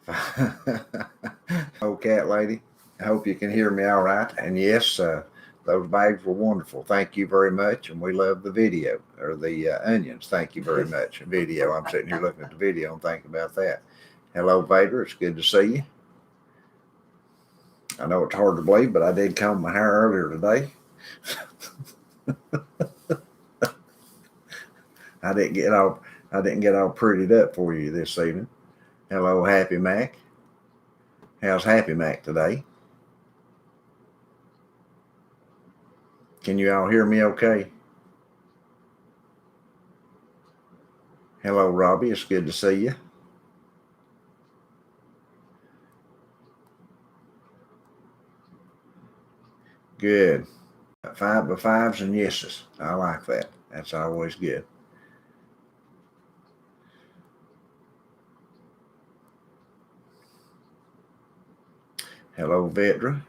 Oh, cat lady, I hope you can hear me all right. And yes, those bags were wonderful. Thank you very much. And we love the video or the onions. Thank you very much. Video. I'm sitting here looking at the video and thinking about that. Hello, Vader. It's good to see you. I know it's hard to believe, but I did comb my hair earlier today. I didn't get all prettied up for you this evening. Hello, Happy Mac. How's Happy Mac today? Can you all hear me okay? Hello, Robbie. It's good to see you. Good. 5 by 5s and yeses. I like that. That's always good. Hello, Vedra.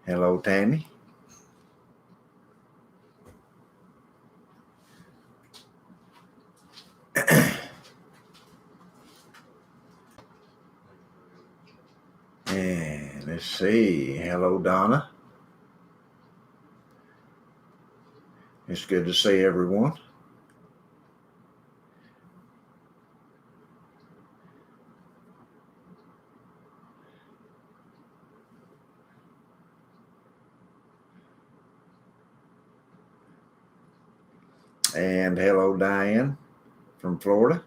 Hello, Tammy. And let's see. Hello, Donna. It's good to see everyone. And hello, Diane from Florida.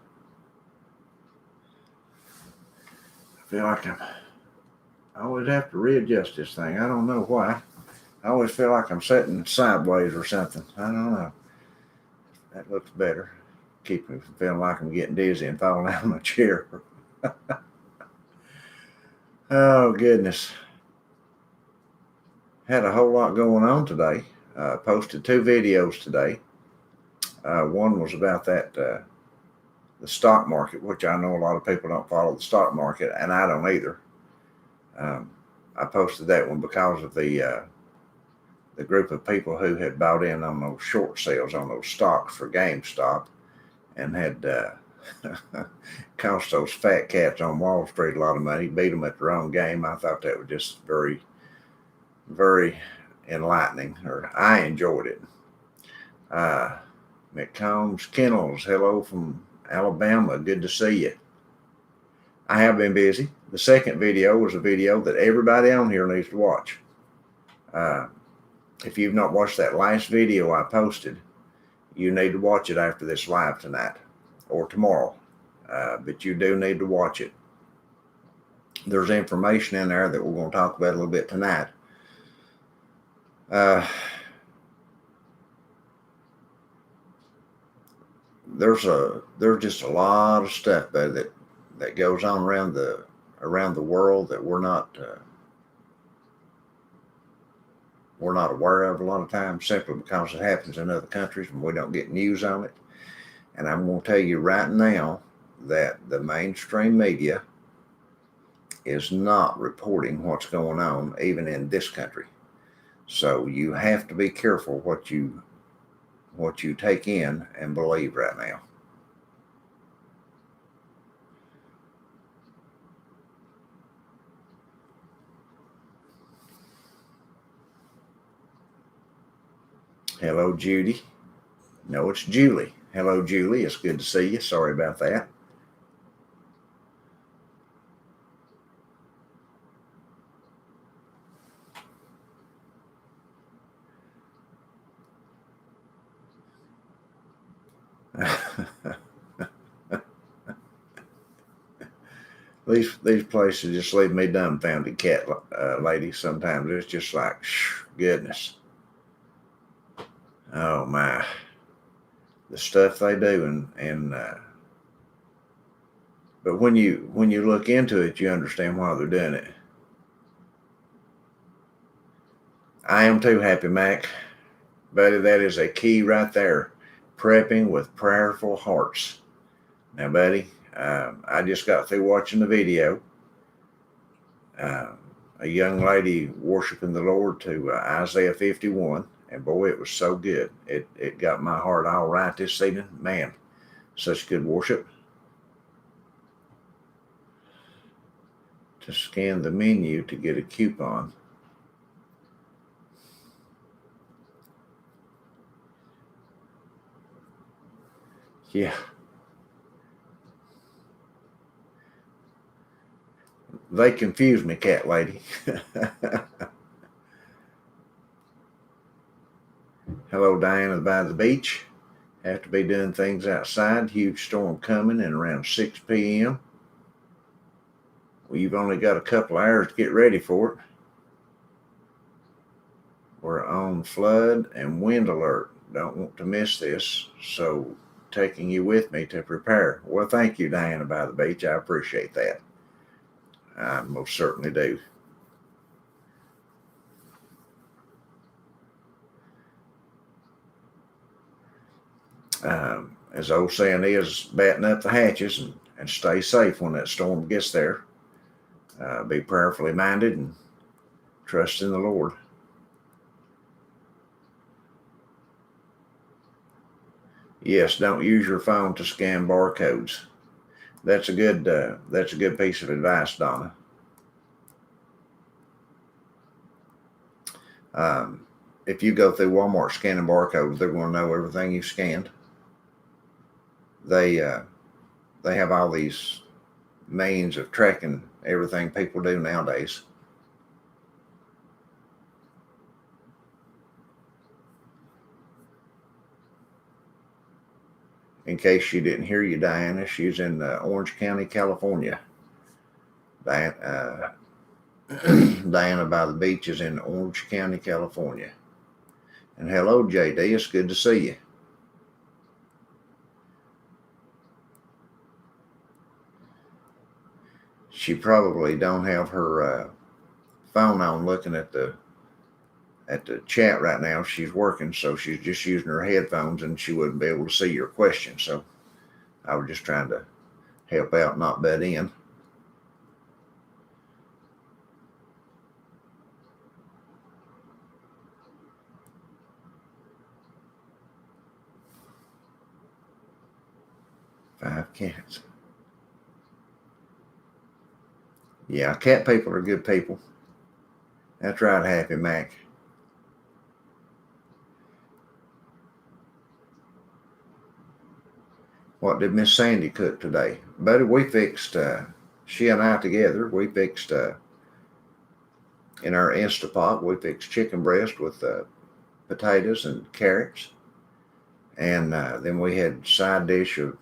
I feel like I always have to readjust this thing. I don't know why. I always feel like I'm sitting sideways or something. I don't know. That looks better. Keep me from feeling like I'm getting dizzy and falling out of my chair. Oh, goodness. Had a whole lot going on today. Posted 2 videos today. One was about that the stock market, which I know a lot of people don't follow the stock market, and I don't either. I posted that one because of the group of people who had bought in on those short sales on those stocks for GameStop and had cost those fat cats on Wall Street a lot of money, beat them at their own game. I thought that was just very, very enlightening, or I enjoyed it. McCombs Kennels, hello from Alabama. Good to see you. I have been busy. The second video was a video that everybody on here needs to watch. If you've not watched that last video I posted, you need to watch it after this live tonight or tomorrow. But you do need to watch it. There's information in there that we're going to talk about a little bit tonight. There's just a lot of stuff though that goes on around the world that we're not aware of a lot of times, simply because it happens in other countries and we don't get news on it. And I'm going to tell you right now that the mainstream media is not reporting what's going on even in this country. So you have to be careful what you take in and believe right now. Hello, Judy. No, it's Julie. Hello, Julie. It's good to see you. Sorry about that. These places just leave me dumbfounded, cat lady. Sometimes it's just like, goodness. Oh my, the stuff they do, but when you look into it, you understand why they're doing it. I am too, Happy Mac, buddy. That is a key right there. Prepping with prayerful hearts. Now, buddy, I just got through watching the video. A young lady worshiping the Lord to Isaiah 51. And boy, it was so good. It got my heart all right this evening. Man, such good worship. to scan the menu to get a coupon. Yeah. They confuse me, cat lady. Hello, Diana by the beach. Have to be doing things outside. Huge storm coming in around 6 p.m. Well, you've only got a couple hours to get ready for it. We're on flood and wind alert. Don't want to miss this, so taking you with me to prepare. Well, thank you, Diana by the beach. I appreciate that. I most certainly do. As the old saying is, batten up the hatches and stay safe when that storm gets there. Be prayerfully minded and trust in the Lord. Yes, don't use your phone to scan barcodes. That's a good piece of advice, Donna. If you go through Walmart scanning barcodes, they're going to know everything you scanned. They have all these means of tracking everything people do nowadays. In case you didn't hear you, Diana, she's in Orange County, California. Diana by the beach is in Orange County, California. And hello, JD. It's good to see you. She probably don't have her phone on looking at the chat right now. She's working, so she's just using her headphones, and she wouldn't be able to see your question. So I was just trying to help out, not butt in. Five cats. Yeah, cat people are good people. That's right, Happy Mac. What did Miss Sandy cook today? Buddy, we fixed, she and I together, we fixed, in our Instapot, we fixed chicken breast with potatoes and carrots. And then we had side dish of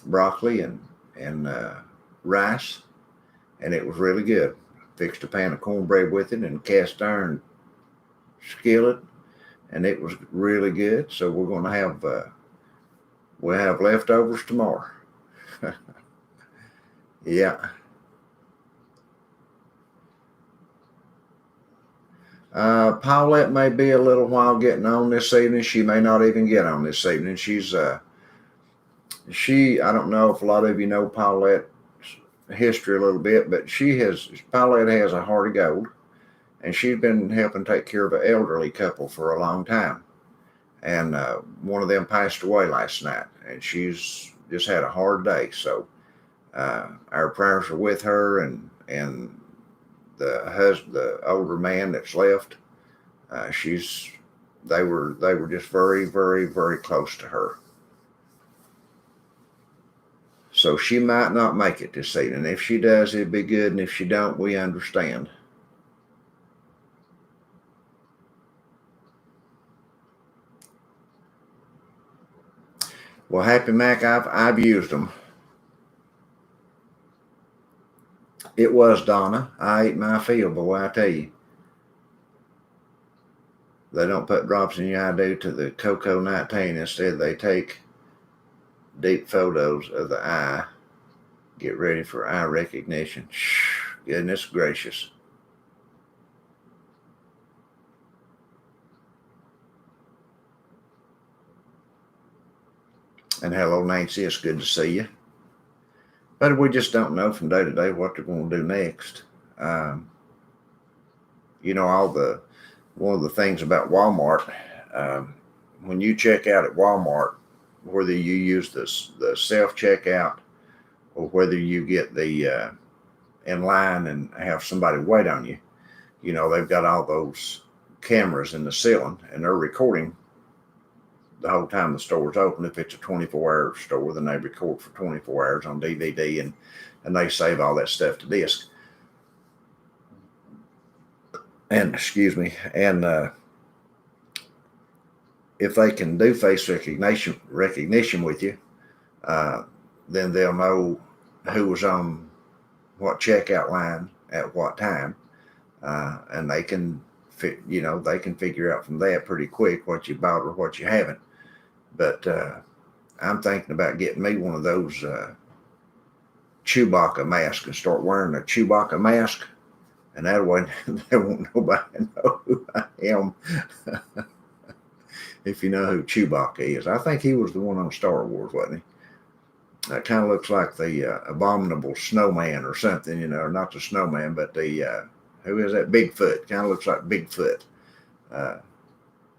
broccoli and rice. And it was really good. Fixed a pan of cornbread with it and cast iron skillet. And it was really good. So we're going to have, we'll have leftovers tomorrow. Yeah. Paulette may be a little while getting on this evening. She may not even get on this evening. She's, I don't know if a lot of you know Paulette's history a little bit, but Paulette has a heart of gold, and she's been helping take care of an elderly couple for a long time. And one of them passed away last night, and she's just had a hard day. So our prayers are with her and the older man that's left. They were just very, very, very close to her. So she might not make it this evening. If she does, it'd be good, and if she don't, we understand. Well, Happy Mac, I've used them. It was, Donna. I ate my fill, boy, I tell you. They don't put drops in your eye due to the Cocoa 19. Instead, they take deep photos of the eye. Get ready for eye recognition. Goodness gracious. And hello, Nancy. It's good to see you. But we just don't know from day to day what they're going to do next. You know, one of the things about Walmart, when you check out at Walmart, whether you use the self checkout or whether you get the in line and have somebody wait on you. You know, they've got all those cameras in the ceiling, and they're recording the whole time the store's open. If it's a 24-hour store, then they record for 24 hours on DVD, and they save all that stuff to disk. And excuse me, and if they can do face recognition with you, then they'll know who was on what checkout line at what time, and they can they can figure out from that pretty quick what you bought or what you haven't. But I'm thinking about getting me one of those Chewbacca masks and start wearing a Chewbacca mask, and that way they won't nobody know who I am. If you know who Chewbacca is, I think he was the one on Star Wars, wasn't he? That kind of looks like the abominable snowman or something, you know, not the snowman, but the who is that? Bigfoot. Kind of looks like Bigfoot.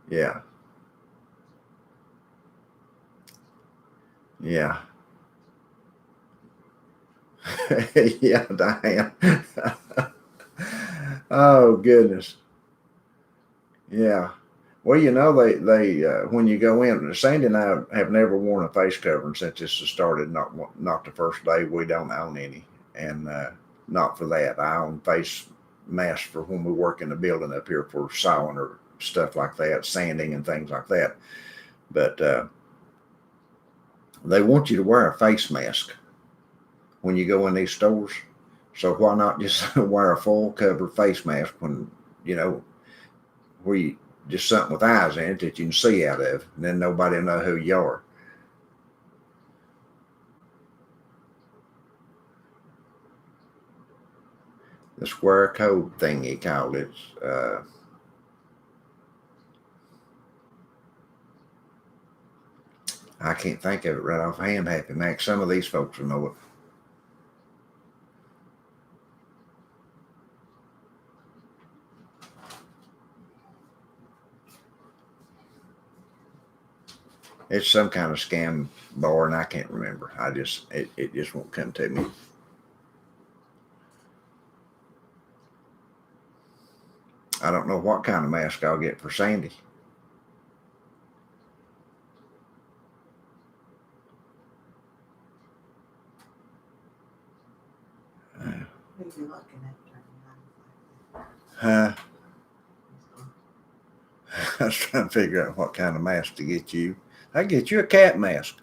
Yeah. Yeah. Yeah, Diane. Oh, goodness. Yeah. Well, you know, they when you go in, Sandy and I have never worn a face covering since this has started. Not the first day. We don't own any, and not for that. I own face masks for when we work in the building up here for sawing or stuff like that, sanding and things like that. But they want you to wear a face mask when you go in these stores. So why not just wear a full cover face mask when, you know, where you just something with eyes in it that you can see out of, and then nobody will know who you are. The square code thing he called it. I can't think of it right offhand, Happy Mac. Some of these folks will know it. It's some kind of scam bar, and I can't remember. It just won't come to me. I don't know what kind of mask I'll get for Sandy. Huh? I was trying to figure out what kind of mask to get you. I get you a cat mask.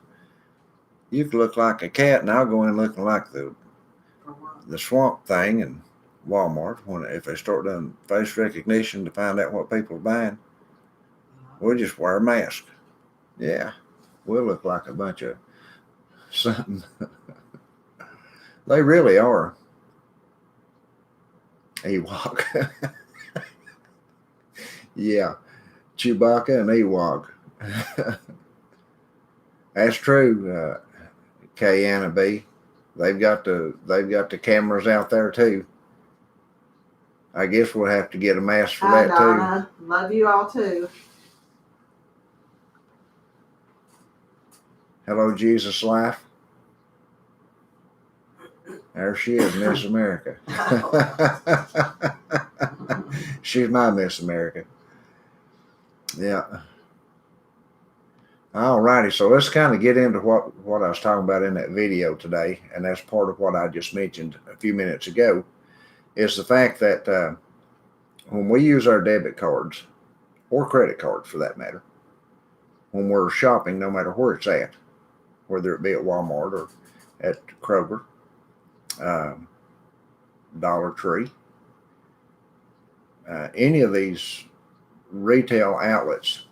You could look like a cat, and I'll go in looking like the swamp thing in Walmart. If they start doing face recognition to find out what people are buying, we'll just wear a mask. Yeah, we'll look like a bunch of something. They really are. Ewok. Yeah, Chewbacca and Ewok. That's true. K and B. They've got the cameras out there too. I guess we'll have to get a mask for that Donna. Too. Love you all too. Hello, Jesus Life. There she is, Miss America. She's my Miss America. Yeah. All righty, so let's kind of get into what I was talking about in that video today, and that's part of what I just mentioned a few minutes ago, is the fact that when we use our debit cards, or credit cards for that matter, when we're shopping, no matter where it's at, whether it be at Walmart or at Kroger, Dollar Tree, any of these retail outlets,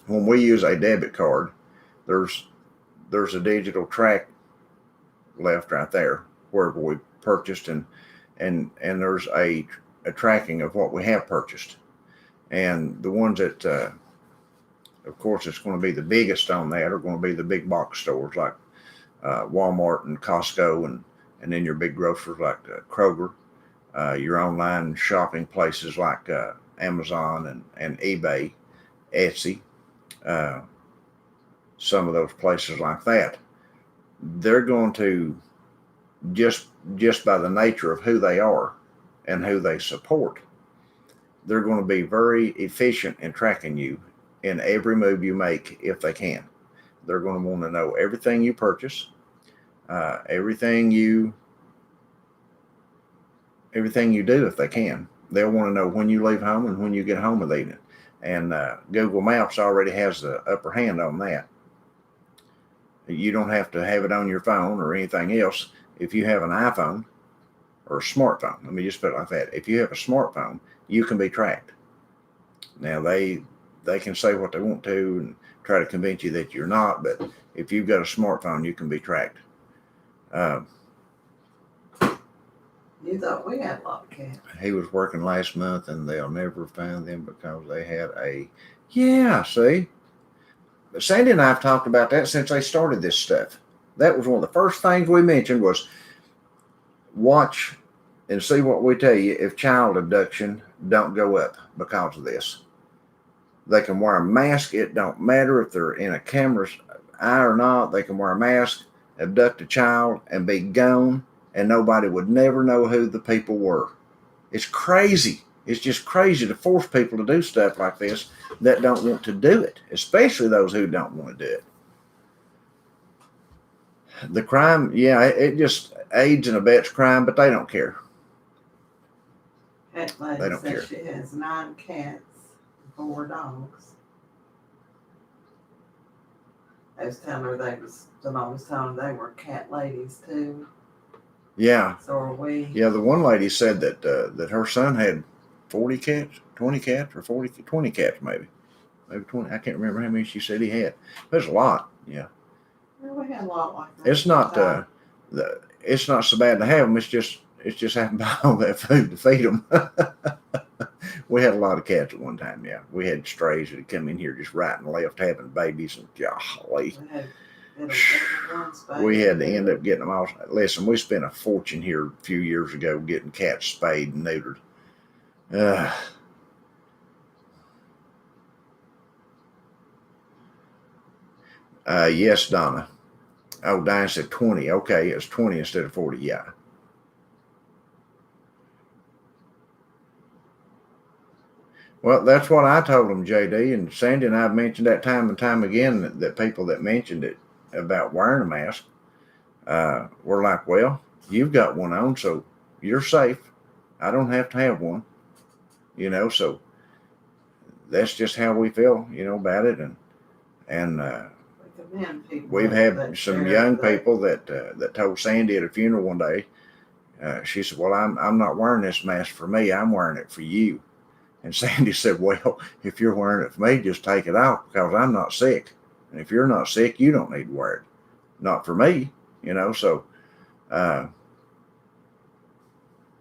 when we use a debit card, there's a digital track left right there wherever we purchased, and there's a tracking of what we have purchased. And the ones that, of course, it's going to be the biggest on that are going to be the big box stores like Walmart and Costco, and then your big grocers like Kroger, your online shopping places like Amazon and eBay, Etsy, some of those places like that. They're going to just by the nature of who they are and who they support, they're going to be very efficient in tracking you in every move you make if they can. They're going to want to know everything you purchase, everything you do if they can. They'll want to know when you leave home and when you get home of the evening. And Google Maps already has the upper hand on that. You don't have to have it on your phone or anything else. If you have an iPhone or a smartphone, let me just put it like that. If you have a smartphone, you can be tracked. Now they can say what they want to and try to convince you that you're not, but if you've got a smartphone, you can be tracked. You thought we had a lot of cats. He was working last month and they'll never find them because they had yeah, see? Sandy and I have talked about that since they started this stuff. That was one of the first things we mentioned was watch and see what we tell you if child abduction don't go up because of this. They can wear a mask. It don't matter if they're in a camera's eye or not. They can wear a mask, abduct a child, and be gone, and nobody would never know who the people were. It's crazy. It's just crazy to force people to do stuff like this that don't want to do it, especially those who don't want to do it. The crime, yeah, it just aids and abets crime, but they don't care. Cat lady They don't said care. she has 9 cats and 4 dogs. I was telling her the mom was telling her they were cat ladies too. Yeah. So are we. Yeah, the one lady said that her son had 40 cats, 20 cats, or 20 cats maybe 20. I can't remember how many she said he had. There's a lot. Yeah. Well, we had a lot like that. It's not so bad to have them. It's just having to buy all that food to feed them. We had a lot of cats at one time. Yeah, we had strays that had come in here just right and left having babies, and golly, we had to end up getting them all. Listen, we spent a fortune here a few years ago getting cats spayed and neutered. Yes, Donna. Oh, Diane said 20. Okay, it's 20 instead of 40. Yeah. Well, that's what I told them, JD, and Sandy and I have mentioned that time and time again that people that mentioned it about wearing a mask were like, well, you've got one on, so you're safe. I don't have to have one, so that's just how we feel, about it. And we've had some young people that told Sandy at a funeral one day, she said, well, I'm not wearing this mask for me. I'm wearing it for you. And Sandy said, well, if you're wearing it for me, just take it off because I'm not sick. And if you're not sick, you don't need to wear it. Not for me, so I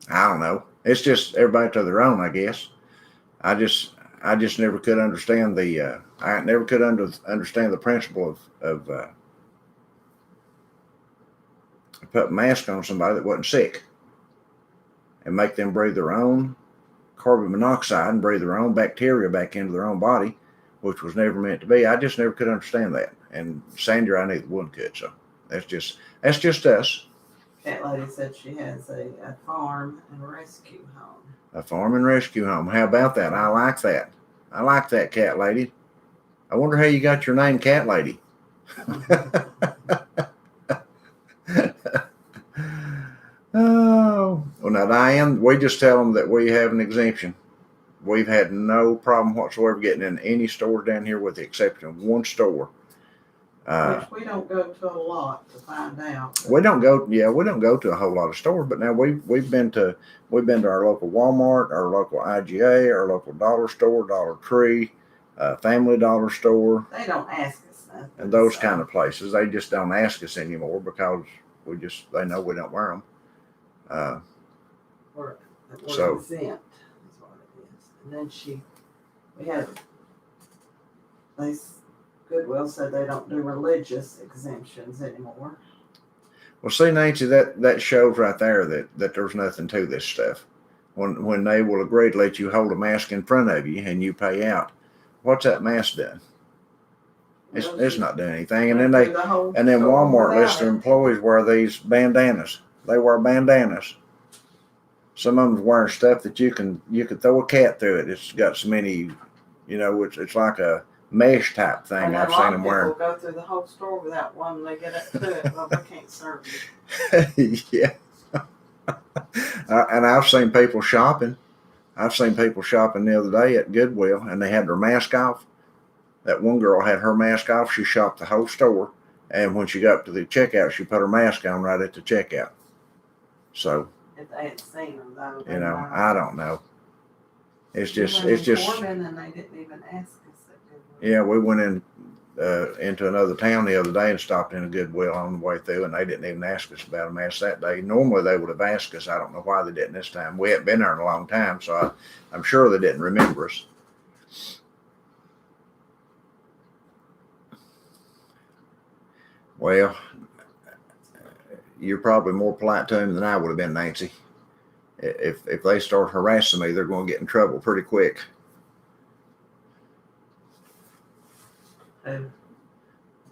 don't know. It's just everybody to their own, I guess. I just never could understand understand the principle of putting a mask on somebody that wasn't sick and make them breathe their own carbon monoxide and breathe their own bacteria back into their own body, which was never meant to be. I just never could understand that. And Sandra, I neither one could. So that's just us. Cat lady said she has a farm and rescue home. A farm and rescue home. How about that? I like that. I like that, Cat Lady. I wonder how you got your name, Cat Lady. Oh, well, now, Diane, we just tell them that we have an exemption. We've had no problem whatsoever getting in any stores down here with the exception of one store. Which we don't go to a lot to find out. We don't go to a whole lot of stores, but now we've been to our local Walmart, our local IGA, our local dollar store, Dollar Tree, Family Dollar Store. They don't ask us nothing. And those kind of places. They just don't ask us anymore because they know we don't wear them. We're So exempt is what it is. And then Goodwill said they don't do religious exemptions anymore. Well, see, Nancy, that shows right there that there's nothing to this stuff. When they will agree to let you hold a mask in front of you and you pay out, what's that mask done? It's not doing anything. And then Walmart lets their employees wear these bandanas. They wear bandanas. Some of them's wearing stuff that you could throw a cat through it. It's got so many, it's like a mesh type thing. And I've a seen lot them of wearing. people go through the whole store without one. They get up to it. Well, we can't serve you. Yeah. And I've seen people shopping. I've seen people shopping the other day at Goodwill, and they had their mask off. That one girl had her mask off. She shopped the whole store, and when she got to the checkout, she put her mask on right at the checkout. So, If they had seen them, though, I don't know. It's just. Corbin, and they didn't even ask us at Goodwill. Yeah, we went into another town the other day and stopped in a Goodwill on the way through, and they didn't even ask us about a mask that day. Normally they would have asked us. I don't know why they didn't this time. We hadn't been there in a long time, so I'm sure they didn't remember us. Well, you're probably more polite to him than I would have been, Nancy. If they start harassing me, they're going to get in trouble pretty quick. Who?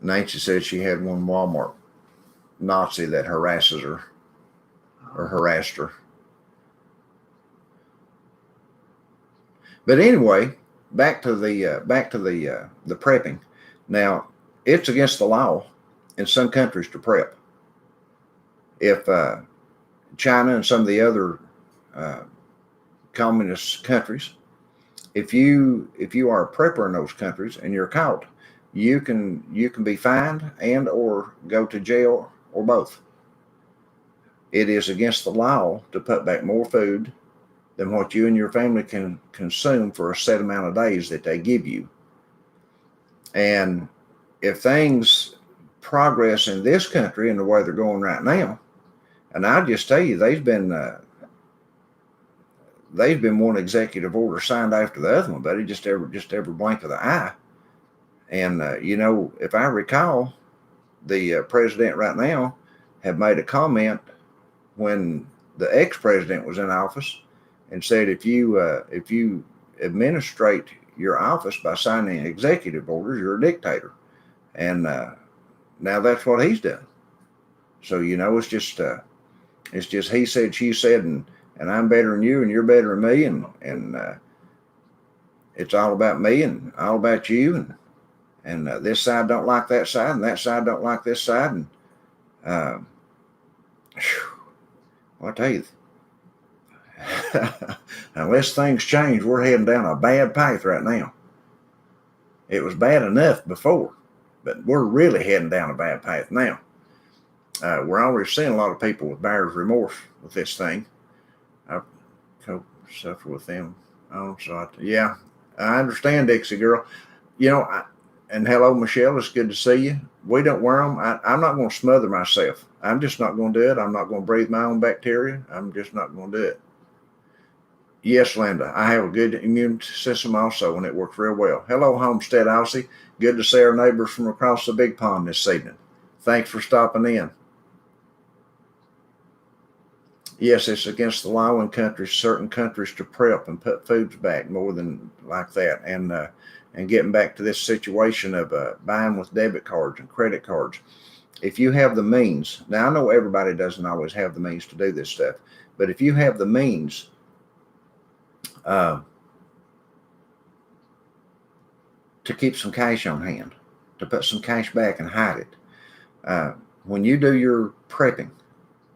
Nancy said she had one Walmart Nazi that harasses her or harassed her. But anyway, back to the prepping. Now, it's against the law in some countries to prep. If China and some of the other communist countries, if you are a prepper in those countries and you're caught, you can be fined and or go to jail or both. It is against the law to put back more food than what you and your family can consume for a set amount of days that they give you. And if things progress in this country in the way they're going right now, and I'll just tell you, they've been one executive order signed after the other one, buddy, just every blink of the eye. And if I recall, the president right now have made a comment when the ex-president was in office and said, if you administrate your office by signing executive orders, you're a dictator. And now that's what he's done. So it's just he said, she said, and I'm better than you, and you're better than me, and it's all about me and all about you, and this side don't like that side, and that side don't like this side, and well, I tell you, unless things change, we're heading down a bad path right now. It was bad enough before, but we're really heading down a bad path now. We're already seeing a lot of people with buyer's remorse with this thing. I co-suffer with them. Yeah, I understand, Dixie girl. And hello, Michelle. It's good to see you. We don't wear them. I'm not going to smother myself. I'm just not going to do it. I'm not going to breathe my own bacteria. I'm just not going to do it. Yes, Linda, I have a good immune system also, and it works real well. Hello, Homestead Aussie. Good to see our neighbors from across the big pond this evening. Thanks for stopping in. Yes, it's against the law in certain countries to prep and put foods back more than like that. And getting back to this situation of buying with debit cards and credit cards. If you have the means, now I know everybody doesn't always have the means to do this stuff, but if you have the means to keep some cash on hand, to put some cash back and hide it, when you do your prepping,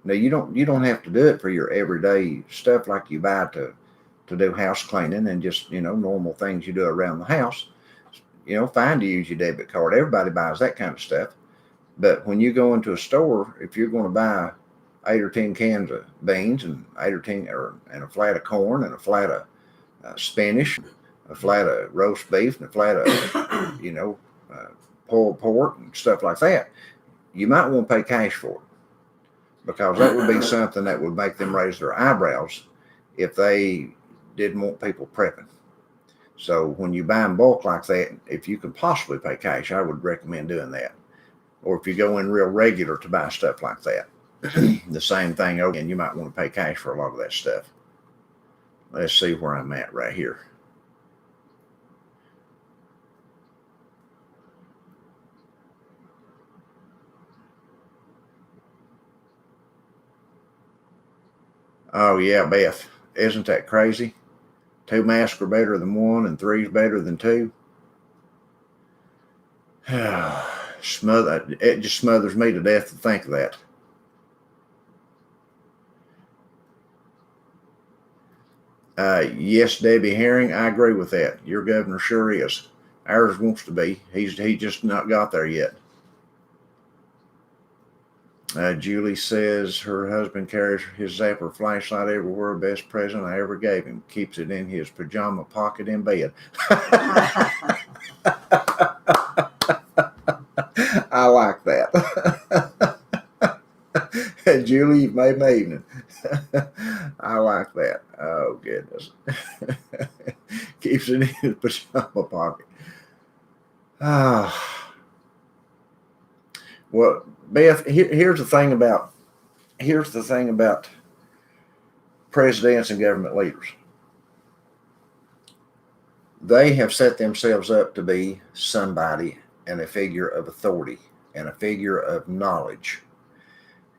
now you don't have to do it for your everyday stuff like you buy to do house cleaning and just normal things you do around the house. Fine to use your debit card. Everybody buys that kind of stuff. But when you go into a store, if you're going to buy 8 or 10 cans of beans and 8 or 10 and a flat of corn and a flat of spinach, a flat of roast beef and a flat of pulled pork and stuff like that, you might want to pay cash for it, because that would be something that would make them raise their eyebrows if they didn't want people prepping. So when you buy in bulk like that, if you can possibly pay cash, I would recommend doing that. Or if you go in real regular to buy stuff like that, the same thing again, you might want to pay cash for a lot of that stuff. Let's see where I'm at right here. Oh yeah, Beth. Isn't that crazy? 2 masks are better than 1 and 3 is better than 2. It just smothers me to death to think of that. Yes, Debbie Herring, I agree with that. Your governor sure is. Ours wants to be. He just not got there yet. Julie says her husband carries his Zapper flashlight everywhere. Best present I ever gave him. Keeps it in his pajama pocket in bed. I like that. Julie, you've made my evening. I like that. Oh, goodness. Keeps it in his pajama pocket. Well, Beth, here's the thing about presidents and government leaders. They have set themselves up to be somebody and a figure of authority and a figure of knowledge.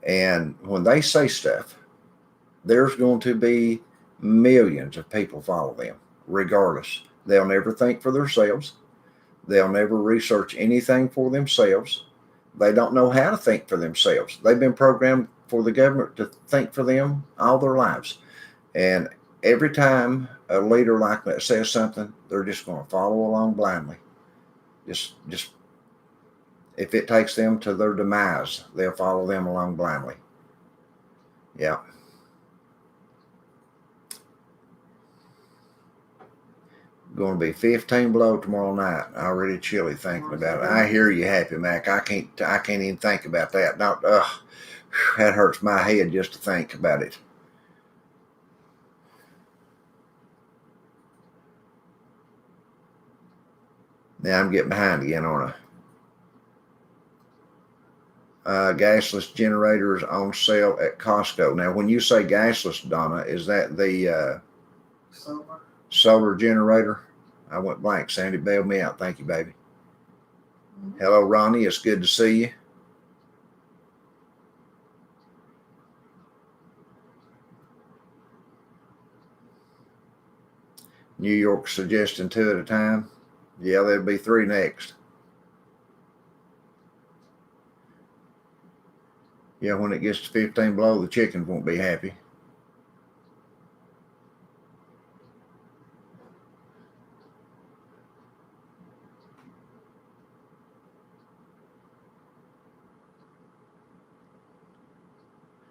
And when they say stuff, there's going to be millions of people follow them, regardless. They'll never think for themselves. They'll never research anything for themselves. They don't know how to think for themselves. They've been programmed for the government to think for them all their lives. And every time a leader like that says something, they're just going to follow along blindly. Just if it takes them to their demise, they'll follow them along blindly. Yeah. Going to be 15 below tomorrow night. Already chilly thinking about it. I hear you, Happy Mac. I can't even think about that. Not, that hurts my head just to think about it. Now I'm getting behind again, aren't I? Gasless generators on sale at Costco. Now, when you say gasless, Donna, is that the solar generator? I went blank. Sandy bailed me out. Thank you, baby. Mm-hmm. Hello, Ronnie. It's good to see you. New York suggesting 2 at a time. Yeah, there'll be 3 next. Yeah, when it gets to 15 below, the chickens won't be happy.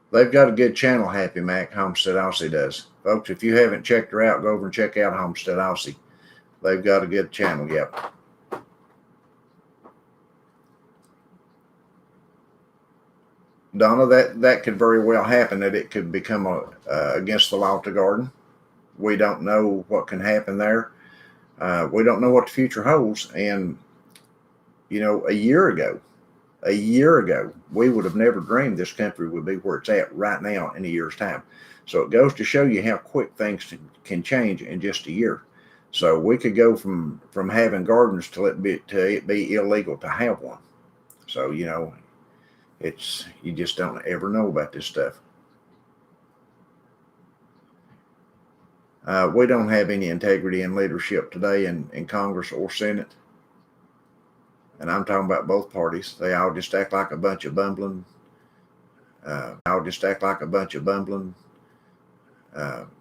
They've got a good channel, Happy Mac. Homestead Aussie does. Folks, if you haven't checked her out, go over and check out Homestead Aussie. They've got a good channel, yep. Donna, that could very well happen, that it could become against the law to garden. We don't know what can happen there. We don't know what the future holds. And, you know, a year ago, we would have never dreamed this country would be where it's at right now in a year's time. So it goes to show you how quick things can change in just a year. So we could go from having gardens to it be illegal to have one. So, you know, you just don't ever know about this stuff. We don't have any integrity in leadership today in Congress or Senate. And I'm talking about both parties. They all just act like a bunch of bumbling.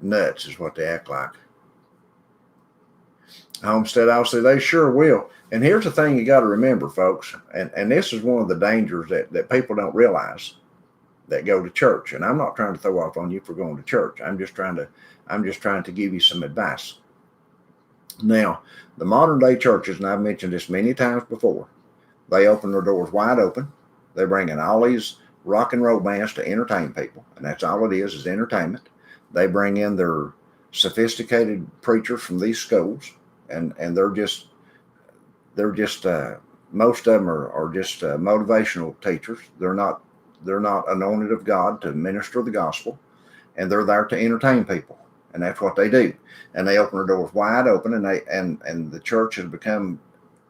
Nuts is what they act like. Homestead, Aussie, they sure will. And here's the thing you got to remember, folks, and this is one of the dangers that people don't realize that go to church. And I'm not trying to throw off on you for going to church. I'm just trying to give you some advice. Now, the modern day churches, and I've mentioned this many times before, they open their doors wide open. They bring in all these rock and roll bands to entertain people, and that's all it is entertainment. They bring in their sophisticated preachers from these schools, and they're just most of them are just motivational teachers. They're not anointed of God to minister the gospel, and they're there to entertain people, and that's what they do. And they open their doors wide open, and the church has become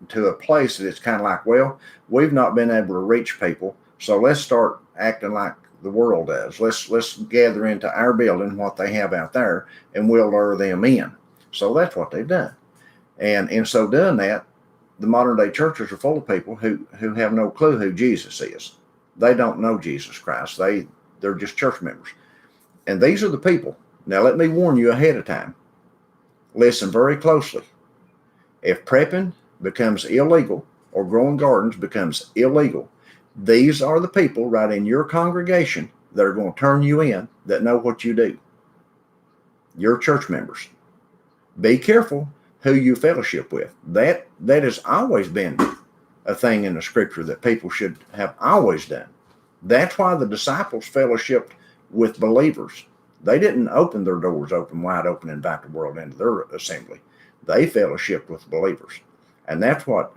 to a place that it's kind of like, well, we've not been able to reach people, so let's start acting like the world does. Let's gather into our building what they have out there, and we'll lure them in. So that's what they've done. And in so doing that, the modern day churches are full of people who have no clue who Jesus is. They don't know Jesus Christ. They're just church members. And these are the people. Now let me warn you ahead of time. Listen very closely. If prepping becomes illegal or growing gardens becomes illegal, these are the people right in your congregation that are going to turn you in, that know what you do. Your church members. Be careful who you fellowship with. That has always been a thing in the scripture that people should have always done. That's why the disciples fellowshiped with believers. They didn't open their doors wide open and invite the world into their assembly. They fellowshiped with believers. And that's what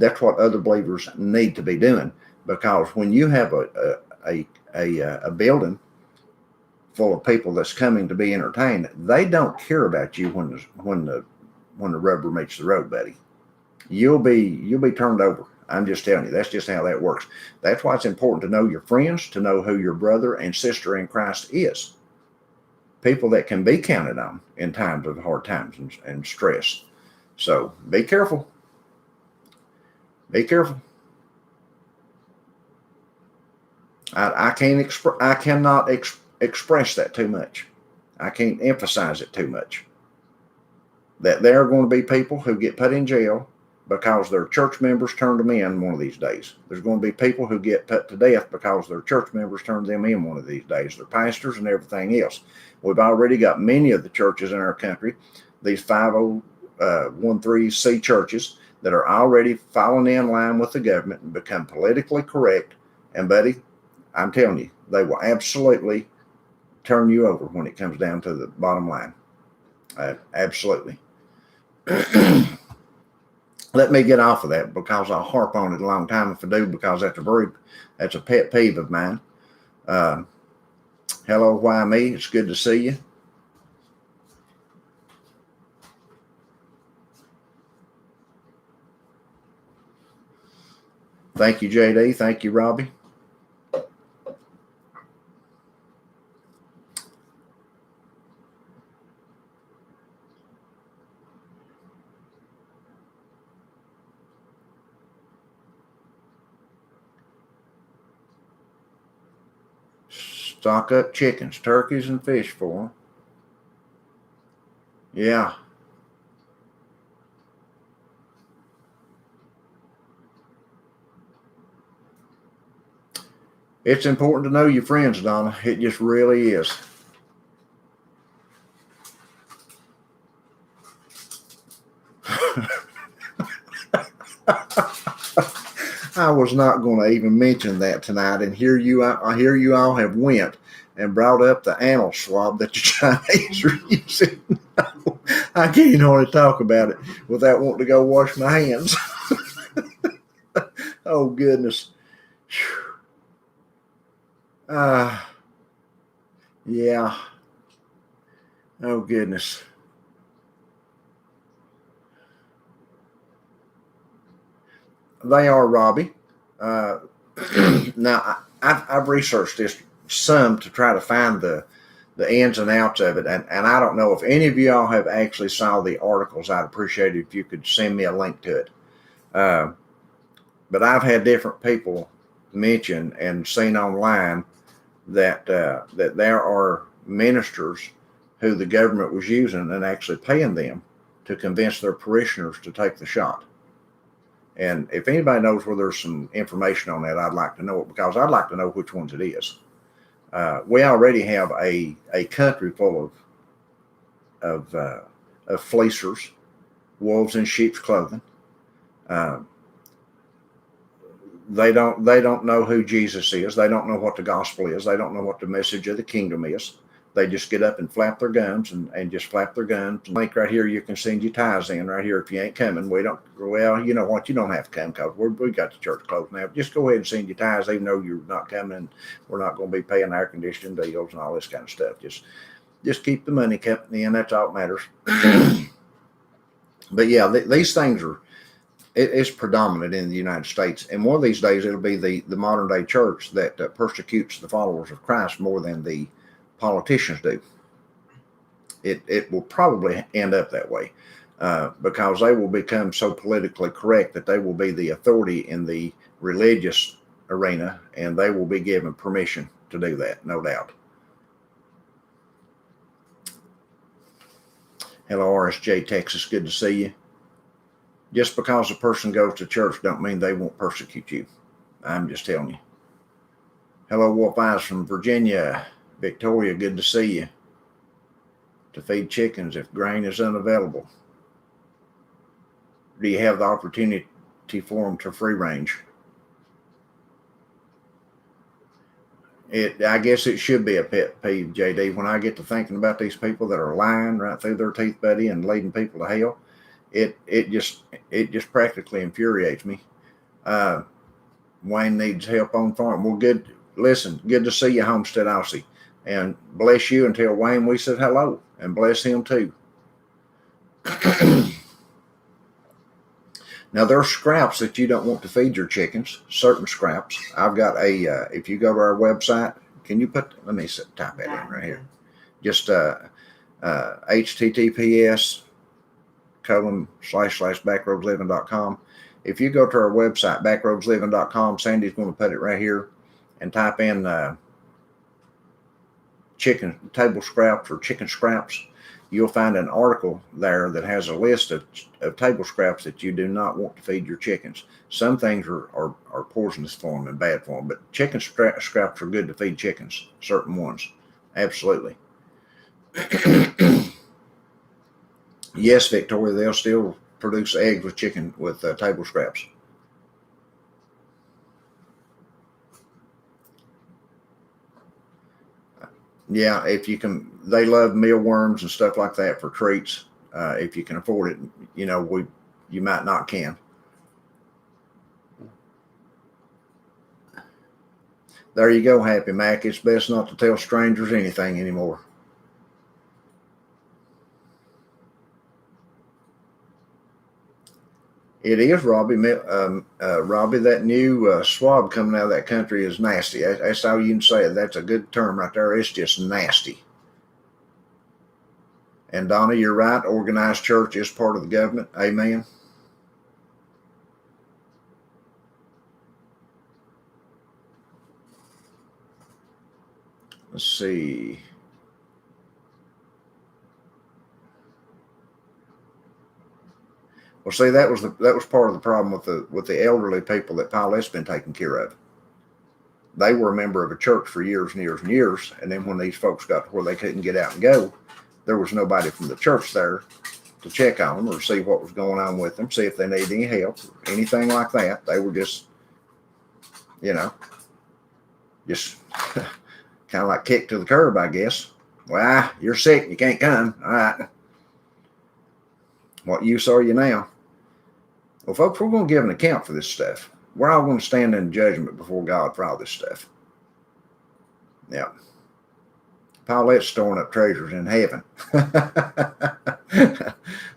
other believers need to be doing, because when you have a building full of people that's coming to be entertained, they don't care about you when the rubber meets the road, buddy. You'll be turned over. I'm just telling you, that's just how that works. That's why it's important to know your friends, to know who your brother and sister in Christ is. People that can be counted on in times of hard times and stress. So be careful. Be careful. I cannot express that too much. I can't emphasize it too much. That there are going to be people who get put in jail because their church members turned them in one of these days. There's going to be people who get put to death because their church members turned them in one of these days. Their pastors and everything else. We've already got many of the churches in our country, these 5013C churches, that are already falling in line with the government and become politically correct. And buddy, I'm telling you, they will absolutely turn you over when it comes down to the bottom line. Absolutely. Let me get off of that, because I'll harp on it a long time if I do, because that's a pet peeve of mine. Hello, why me? It's good to see you. Thank you, JD. Thank you, Robbie. Stock up chickens, turkeys, and fish for them. Yeah. It's important to know your friends, Donna. It just really is. I was not going to even mention that tonight, and here you all have went and brought up the anal swab that the Chinese are using. I can't hardly talk about it without wanting to go wash my hands. Oh goodness. Yeah. Oh goodness. They are, Robbie. Now, I've researched this some to try to find the ins and outs of it, and I don't know if any of y'all have actually saw the articles. I'd appreciate it if you could send me a link to it. But I've had different people mention and seen online that there are ministers who the government was using and actually paying them to convince their parishioners to take the shot. And if anybody knows where there's some information on that, I'd like to know it, because I'd like to know which ones it is. We already have a country full of fleecers, wolves in sheep's clothing. They don't know who Jesus is. They don't know what the gospel is. They don't know what the message of the kingdom is. They just get up and flap their gums and just flap their gums. Link right here, you can send your tithes in right here if you ain't coming. Well, you know what? You don't have to come, because we got the church closed now. Just go ahead and send your tithes, even though you're not coming. We're not going to be paying air conditioning deals and all this kind of stuff. Just keep the money kept in. That's all that matters. But yeah, these things are, It's predominant in the United States. And one of these days, it'll be the modern day church that persecutes the followers of Christ more than the politicians do. It will probably end up that way because they will become so politically correct that they will be the authority in the religious arena, and they will be given permission to do that, no doubt. Hello, RSJ Texas. Good to see you. Just because a person goes to church don't mean they won't persecute you. I'm just telling you. Hello, Wolf Eyes from Virginia. Victoria, good to see you. To feed chickens if grain is unavailable. Do you have the opportunity for them to free range? I guess it should be a pet peeve, JD. When I get to thinking about these people that are lying right through their teeth, buddy, and leading people to hell, it just practically infuriates me. Wayne needs help on farm. Well, good. Listen, good to see you, Homestead Aussie, and bless you. And tell Wayne we said hello, and bless him too. Now, there are scraps that you don't want to feed your chickens, certain scraps. I've got if you go to our website, can you let me type that in right here. Just https://backroadsliving.com. If you go to our website, backroadsliving.com, Sandy's going to put it right here, and type in chicken table scraps or chicken scraps. You'll find an article there that has a list of table scraps that you do not want to feed your chickens. Some things are poisonous for them and bad for them, but chicken scraps are good to feed chickens, certain ones. Absolutely. Yes, Victoria, they'll still produce eggs with table scraps. Yeah, if you can, they love mealworms and stuff like that for treats. If you can afford it, you might not can. There you go, Happy Mac. It's best not to tell strangers anything anymore. It is, Robbie. Robbie, that new swab coming out of that country is nasty. That's how you can say it. That's a good term right there. It's just nasty. And Donna, you're right. Organized church is part of the government. Amen. Let's see. Well, see, that was part of the problem with the elderly people that Paulette's been taking care of. They were a member of a church for years and years and years, and then when these folks got to where they couldn't get out and go, there was nobody from the church there to check on them or see what was going on with them, see if they needed any help, or anything like that. They were just kind of like kicked to the curb, I guess. Well, you're sick, you can't come. All right. What use are you now? Well, folks, we're going to give an account for this stuff. We're all going to stand in judgment before God for all this stuff. Yeah. Paulette's storing up treasures in heaven.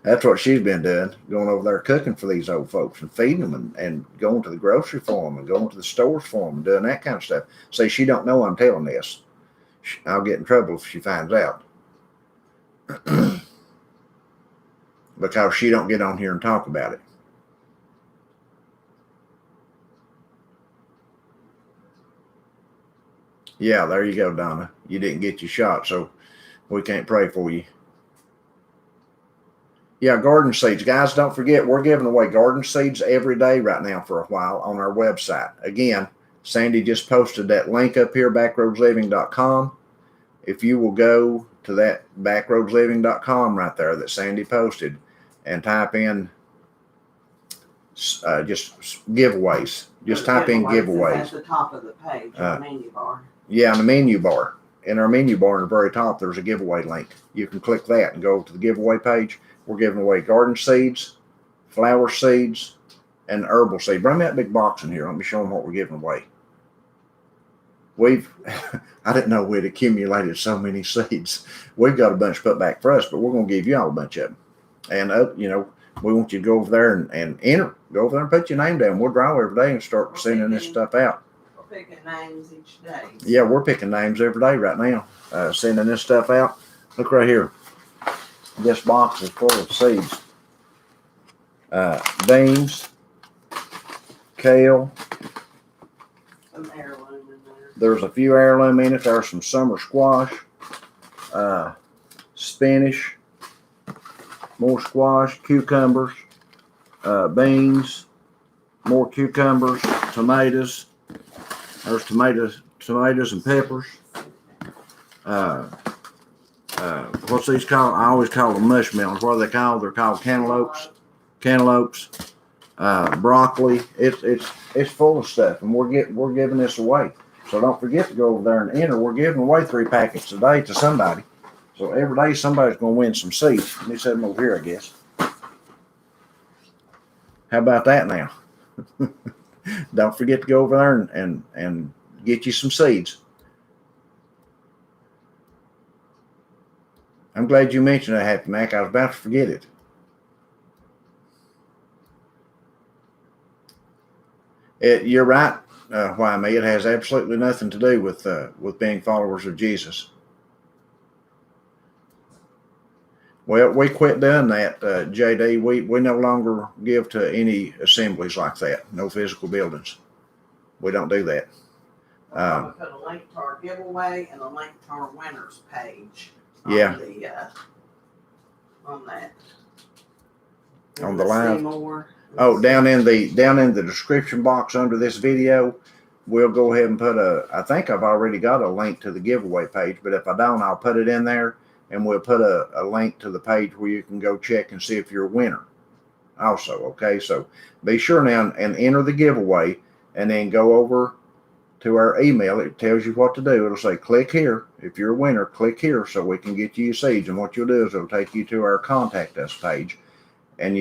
That's what she's been doing, going over there cooking for these old folks and feeding them and going to the grocery for them and going to the stores for them and doing that kind of stuff. See, she don't know I'm telling this. I'll get in trouble if she finds out. Because she don't get on here and talk about it. Yeah, there you go, Donna. You didn't get your shot, so we can't pray for you. Yeah, garden seeds. Guys, don't forget, we're giving away garden seeds every day right now for a while on our website. Again, Sandy just posted that link up here, backroadsliving.com. If you will go to that backroadsliving.com right there that Sandy posted and type in just giveaways. Just type in giveaways. At the top of the page, the menu bar. Yeah, in the menu bar. In our menu bar in the very top, there's a giveaway link. You can click that and go to the giveaway page. We're giving away garden seeds, flower seeds, and herbal seed. Bring me that big box in here. Let me show them what we're giving away. I didn't know we'd accumulated so many seeds. We've got a bunch put back for us, but we're going to give you all a bunch of them. And, we want you to go over there and enter. Go over there and put your name down. We'll draw every day and start sending this stuff out. We're picking names each day. Yeah, we're picking names every day right now, sending this stuff out. Look right here. This box is full of seeds. Beans, kale. Some heirloom in there. There's a few heirloom in it. There's some summer squash, spinach, more squash, cucumbers, beans, more cucumbers, tomatoes. There's tomatoes and peppers. What's these called? I always call them mushmelons. What are they called? They're called cantaloupes. Broccoli. It's full of stuff, and we're giving this away. So don't forget to go over there and enter. We're giving away 3 packets a day to somebody. So every day somebody's going to win some seeds. Let me set them over here, I guess. How about that now? Don't forget to go over there and get you some seeds. I'm glad you mentioned that, Happy Mac. I was about to forget it. You're right, Why Me. It has absolutely nothing to do with being followers of Jesus. Well, we quit doing that, JD. We no longer give to any assemblies like that. No physical buildings. We don't do that. We'll put a link to our giveaway and a link to our winners page. Yeah. On that. On the live. More. Oh, down in the description box under this video, we'll go ahead and put I think I've already got a link to the giveaway page, but if I don't, I'll put it in there, and we'll put a link to the page where you can go check and see if you're a winner also. Okay, so be sure now and enter the giveaway, and then go over to our email. It tells you what to do. It'll say click here. If you're a winner, click here so we can get you your seeds. And what you'll do is it'll take you to our contact us page, and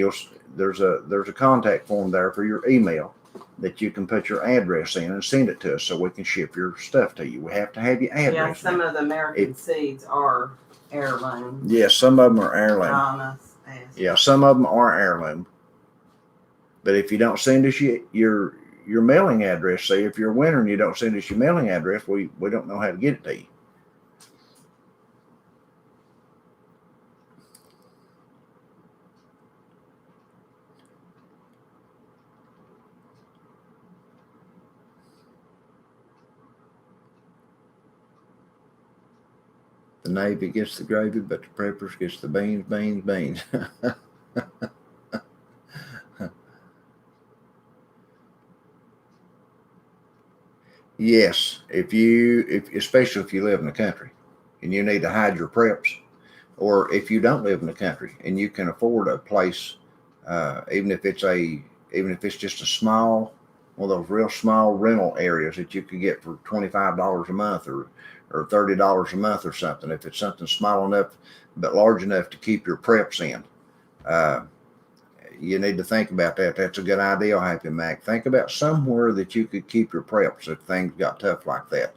there's a contact form there for your email that you can put your address in and send it to us so we can ship your stuff to you. We have to have your address. Yeah, some of the American seeds are heirloom. Yes, some of them are heirloom. Yeah, some of them are heirloom. But if you don't send us your mailing address, say if you're a winner and you don't send us your mailing address, we don't know how to get it to you. The Navy gets the gravy, but the preppers gets the beans. Yes, especially if you live in the country and you need to hide your preps, or if you don't live in the country and you can afford a place, even if it's just a small, one of those real small rental areas that you could get for $25 a month or $30 a month or something. If it's something small enough but large enough to keep your preps in, you need to think about that. That's a good idea, Happy Mac. Think about somewhere that you could keep your preps if things got tough like that,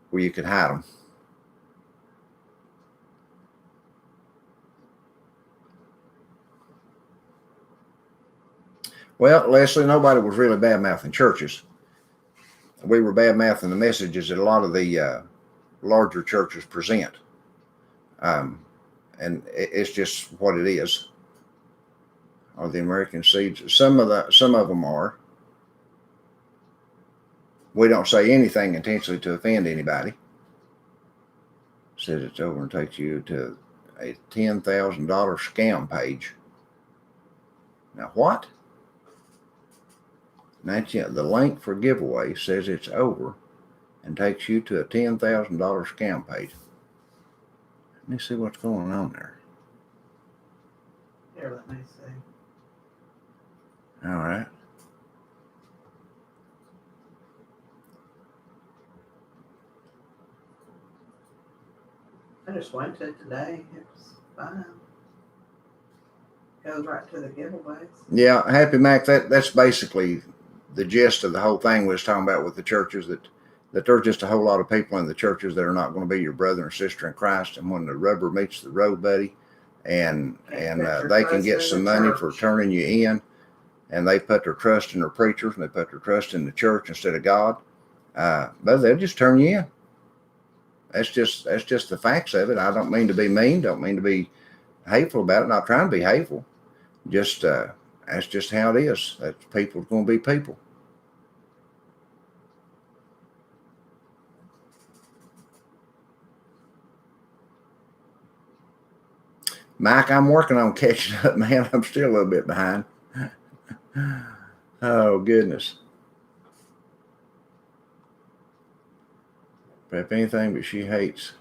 where you could hide them. Well, Leslie, nobody was really bad-mouthing churches. We were bad-mouthing the messages that a lot of the larger churches present. And it's just what it is. Are the American seeds? Some of them are. We don't say anything intentionally to offend anybody. Says it's over and takes you to a $10,000 scam page. Now what? That's it. The link for giveaway says it's over and takes you to a $10,000 scam page. Let me see what's going on there. Here, let me see. All right. I just went to it today. It was fine. Goes right to the giveaways. Yeah, Happy Mac, that's basically the gist of the whole thing we was talking about with the churches, that there's just a whole lot of people in the churches that are not going to be your brother and sister in Christ. And when the rubber meets the road, buddy, and Can't put your they can trust get in some the money for church. turning you in, and they put their trust in their preachers and they put their trust in the church instead of God. But they'll just turn you in. That's just the facts of it. I don't mean to be mean. Don't mean to be hateful about it. Not trying to be hateful. Just that's just how it is. That's people's going to be people. Mike, I'm working on catching up, man. I'm still a little bit behind. Oh, goodness. But if anything, but she hates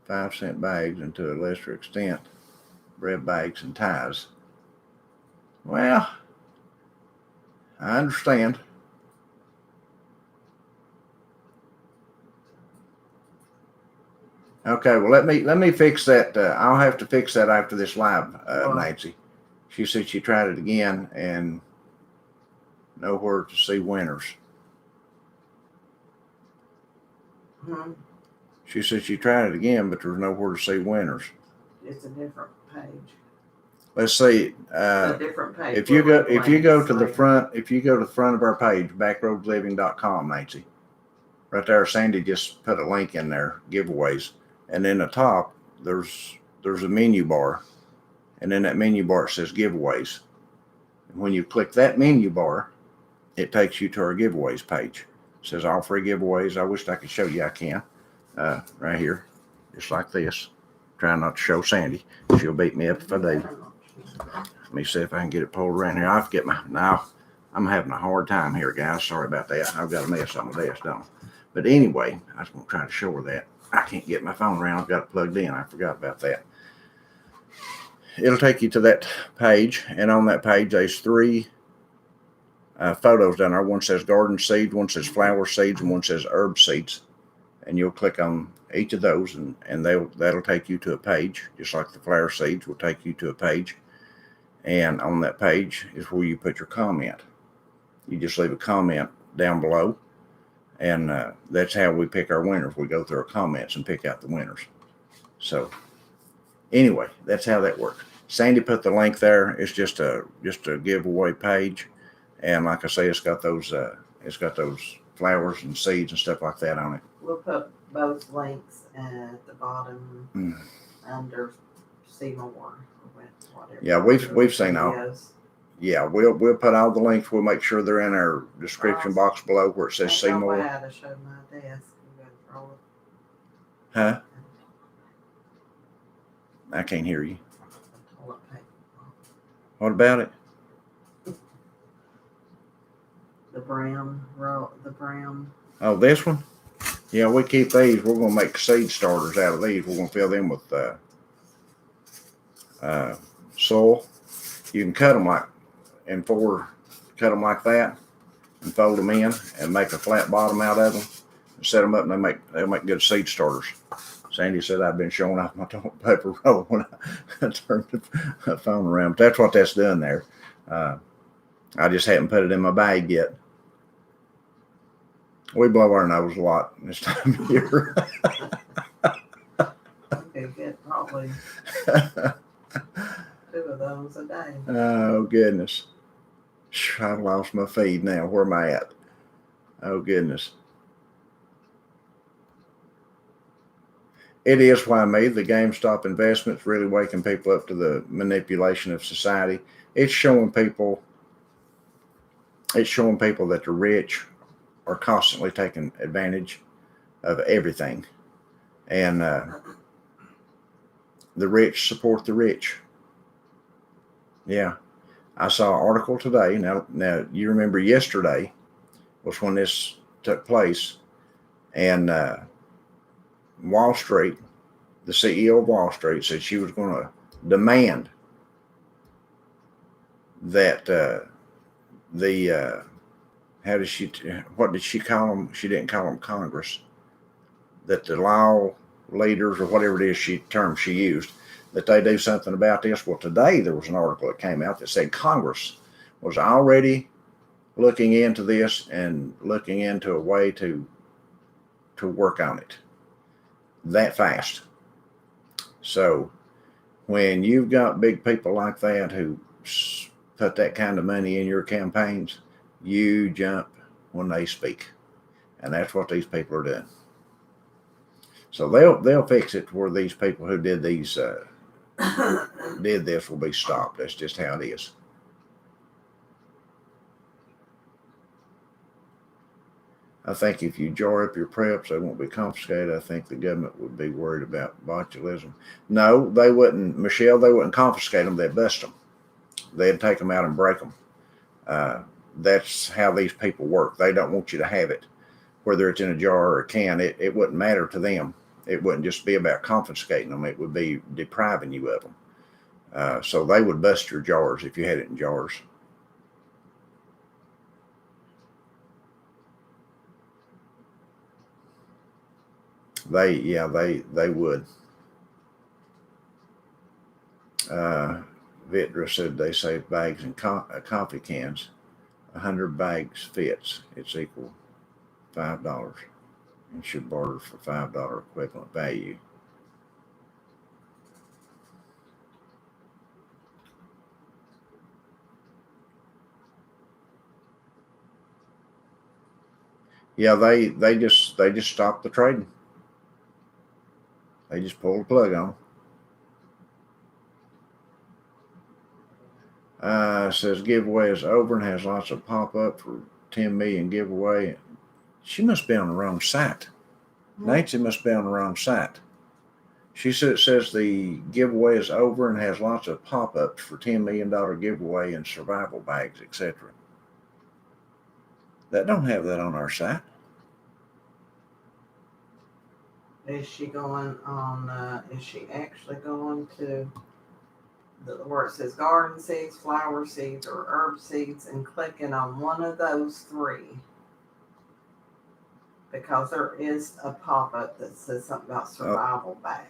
5-cent bags and to a lesser extent, bread bags and ties. Well, I understand. Okay, well let me fix that. I'll have to fix that after this live, Nancy. She said she tried it again and nowhere to see winners. She said she tried it again, but there's nowhere to see winners. It's a different page. Let's see. A different page. If you go to the front of our page, backroadsliving.com, Nancy, right there, Sandy just put a link in there, giveaways, and in the top there's a menu bar, and in that menu bar it says giveaways. And when you click that menu bar, it takes you to our giveaways page. It says all free giveaways. I wish I could show you. I can. Right here, just like this. Trying not to show Sandy. She'll beat me up if I do. Let me see if I can get it pulled around here. I forget now. I'm having a hard time here, guys. Sorry about that. I've got a mess on my desk, don't I? But anyway, I was going to try to show her that. I can't get my phone around. I've got it plugged in. I forgot about that. It'll take you to that page, and on that page, there's 3 photos down there. One says garden seeds, one says flower seeds, and one says herb seeds. And you'll click on each of those, and that'll take you to a page, just like the flower seeds will take you to a page. And on that page is where you put your comment. You just leave a comment down below, and that's how we pick our winners. We go through our comments and pick out the winners. So anyway, that's how that works. Sandy put the link there. It's just a giveaway page, and like I say, it's got those flowers and seeds and stuff like that on it. We'll put both links at the bottom under see more. Whatever. Yeah, we've seen all. Yeah, we'll put all the links. We'll make sure they're in our description box below where it says see more. I had to show my desk. Huh? I can't hear you. What about it? The brown roll. The brown. Oh, this one? Yeah, we keep these. We're going to make seed starters out of these. We're going to fill them with soil. You can cut them like like that, and fold them in, and make a flat bottom out of them, and set them up, and they'll make good seed starters. Sandy said I've been showing off my toilet paper roll when I turned the phone around. But that's what that's done there. I just haven't put it in my bag yet. We blow our nose a lot this time of year. Okay, get probably 2 of those a day. Oh, goodness. I lost my feed now. Where am I at? Oh, goodness. It is why me, the GameStop investment's really waking people up to the manipulation of society. It's showing people that the rich are constantly taking advantage of everything. And the rich support the rich. Yeah. I saw an article today. Now you remember yesterday was when this took place, and Wall Street, the CEO of Wall Street, said she was going to demand that what did she call them? She didn't call them Congress. That the law leaders, or whatever it is term she used, that they do something about this. Well, today there was an article that came out that said Congress was already looking into this and looking into a way to work on it that fast. So when you've got big people like that who put that kind of money in your campaigns, you jump when they speak. And that's what these people are doing. So they'll fix it to where these people who did these did this will be stopped. That's just how it is. I think if you jar up your preps, they won't be confiscated. I think the government would be worried about botulism. No, they wouldn't, Michelle. They wouldn't confiscate them. They'd bust them. They'd take them out and break them. That's how these people work. They don't want you to have it, whether it's in a jar or a can. It wouldn't matter to them. It wouldn't just be about confiscating them. It would be depriving you of them. So they would bust your jars if you had it in jars. They would. Vitra said they save bags and coffee cans. 100 bags fits. It's equal $5 and should barter for $5 equivalent value. Yeah, they just stopped the trading. They just pulled the plug on. Says giveaway is over and has lots of pop-up for 10 million giveaway. She must be on the wrong site. Nancy must be on the wrong site. She says the giveaway is over and has lots of pop-ups for $10 million giveaway and survival bags, etc. That don't have that on our site. Is she going on, is she actually going to where it says garden seeds, flower seeds, or herb seeds and clicking on one of those three? Because there is a pop-up that says something about survival bag.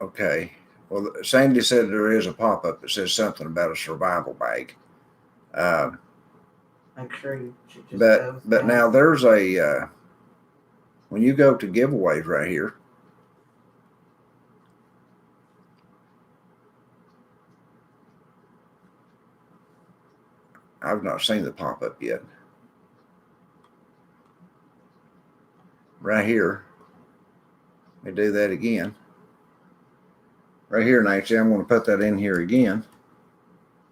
Okay. Well, Sandy said there is a pop-up that says something about a survival bag. Make sure you just but now there's a when you go to giveaways right here, I've not seen the pop-up yet. Right here, let me do that again. Right here, Nancy, I'm going to put that in here again.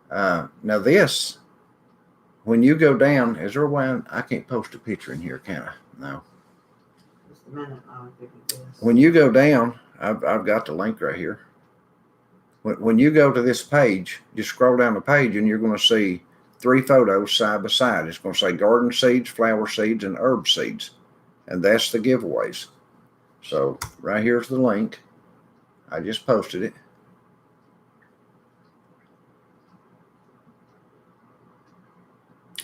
Now this, when you go down, is there a way I can't post a picture in here, can I? No. Just a minute, I'll give you this. When you go down, I've got the link right here. When you go to this page, just scroll down the page and you're going to see 3 photos side by side. It's going to say garden seeds, flower seeds, and herb seeds. And that's the giveaways. So right here's the link. I just posted it.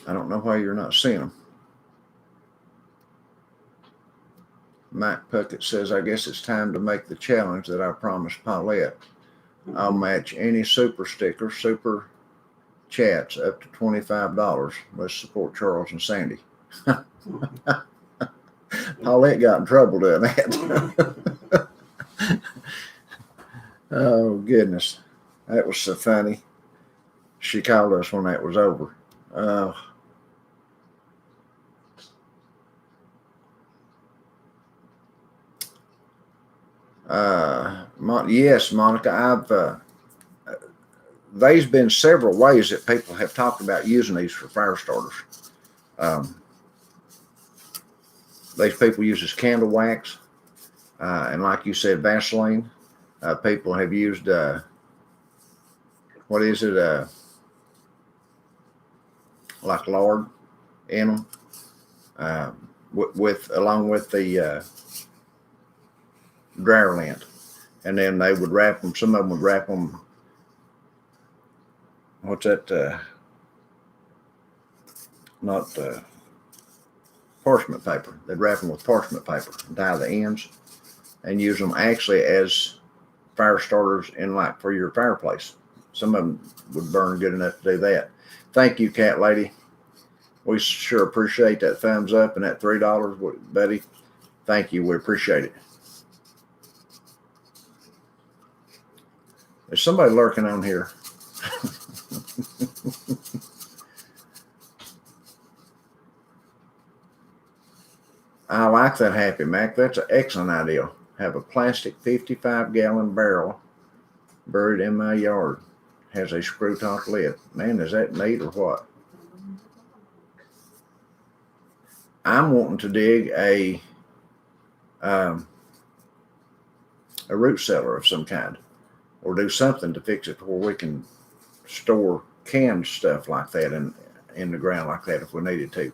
I don't know why you're not seeing them. Mike Puckett says, I guess it's time to make the challenge that I promised Paulette. I'll match any super sticker, super chats up to $25. Let's support Charles and Sandy. Paulette got in trouble doing that. Oh, goodness. That was so funny. She called us when that was over. Yes, Monica, there's been several ways that people have talked about using these for fire starters. These people use this candle wax, and like you said, Vaseline. People have used, what is it, like lard in them, along with the dryer lint. And then they would wrap them, some of them would wrap them, what's that, not parchment paper. They'd wrap them with parchment paper and tie the ends and use them actually as fire starters in like for your fireplace. Some of them would burn good enough to do that. Thank you, Cat Lady. We sure appreciate that thumbs up and that $3, Betty. Thank you. We appreciate it. There's somebody lurking on here. I like that, Happy Mac. That's an excellent idea. Have a plastic 55-gallon barrel buried in my yard. Has a screw top lid. Man, is that neat or what? I'm wanting to dig a root cellar of some kind, or do something to fix it to where we can store canned stuff like that in the ground like that if we needed to.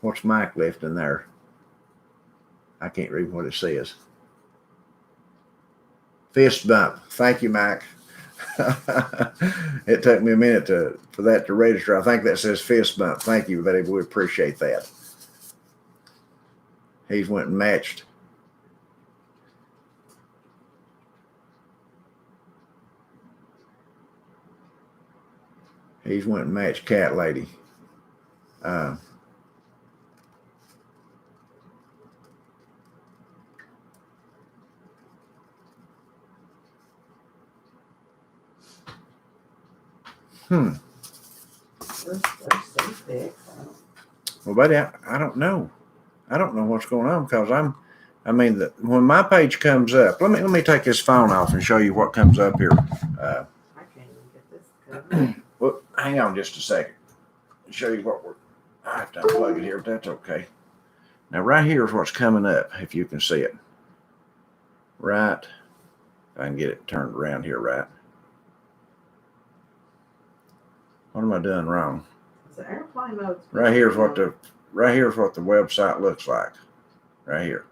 What's Mike left in there? I can't read what it says. Fist bump. Thank you, Mike. It took me a minute for that to register. I think that says fist bump. Thank you, buddy. We appreciate that. He's went and matched. He's went and matched Cat Lady. They're so thick. Well, buddy, I don't know. I don't know what's going on because when my page comes up, let me take this phone off and show you what comes up here. I can't even get this covered. Well, hang on just a second. Show you what I have to unplug it here, but that's okay. Now, right here is what's coming up, if you can see it. Right. I can get it turned around here, right. What am I doing wrong? The airplane mode. Right here is what the website looks like. Right here.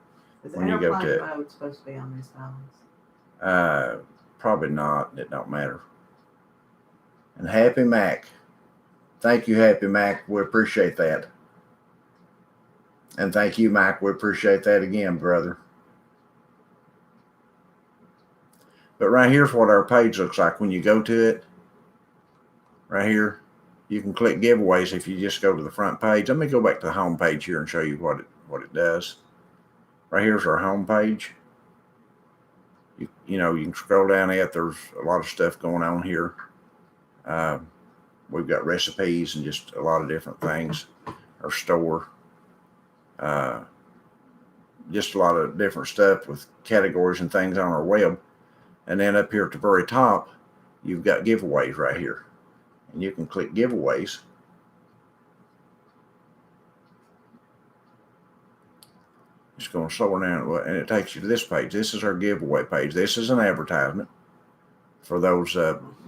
Is the when you go to airplane it. mode supposed to be on these phones? Probably not. It don't matter. And Happy Mac. Thank you, Happy Mac. We appreciate that. And thank you, Mike. We appreciate that again, brother. But right here's what our page looks like when you go to it. Right here, you can click giveaways if you just go to the front page. Let me go back to the home page here and show you what it does. Right here's our home page. You can scroll down it. There's a lot of stuff going on here. We've got recipes and just a lot of different things. Our store. Just a lot of different stuff with categories and things on our web. And then up here at the very top, you've got giveaways right here. And you can click giveaways. Just going to slow down, and it takes you to this page. This is our giveaway page. This is an advertisement for those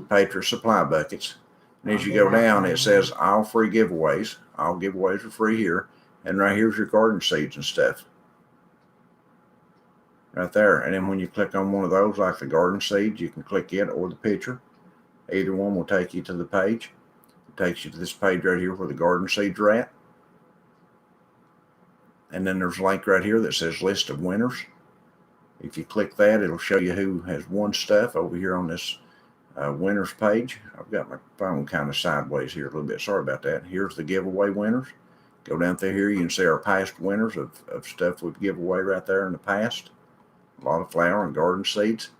Patriot Supply buckets. And as you go down, it says all free giveaways. All giveaways are free here. And right here's your garden seeds and stuff. Right there. And then when you click on one of those, like the garden seeds, you can click it or the picture. Either one will take you to the page. It takes you to this page right here where the garden seeds are at. And then there's a link right here that says list of winners. If you click that, it'll show you who has won stuff over here on this winners page. I've got my phone kind of sideways here a little bit. Sorry about that. Here's the giveaway winners. Go down through here. You can see our past winners of stuff we've given away right there in the past. A lot of flower and garden seeds.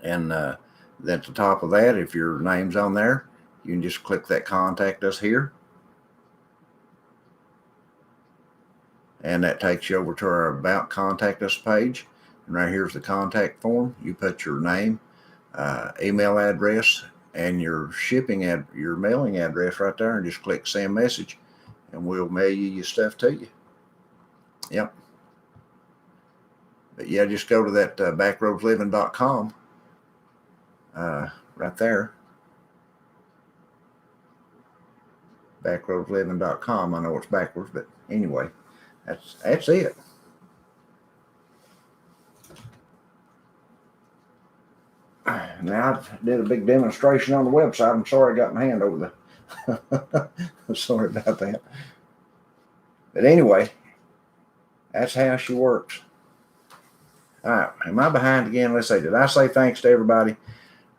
And at the top of that, if your name's on there, you can just click that contact us here. And that takes you over to our about contact us page. And right here's the contact form. You put your name, email address, and your your mailing address right there, and just click send message, and we'll mail you your stuff to you. Yep. But yeah, just go to that backroadsliving.com. Right there. Backroadsliving.com. I know it's backwards, but anyway, that's it. Now I did a big demonstration on the website. I'm sorry I got my hand over the sorry about that. But anyway, that's how she works. All right, am I behind again? Let's see. Did I say thanks to everybody?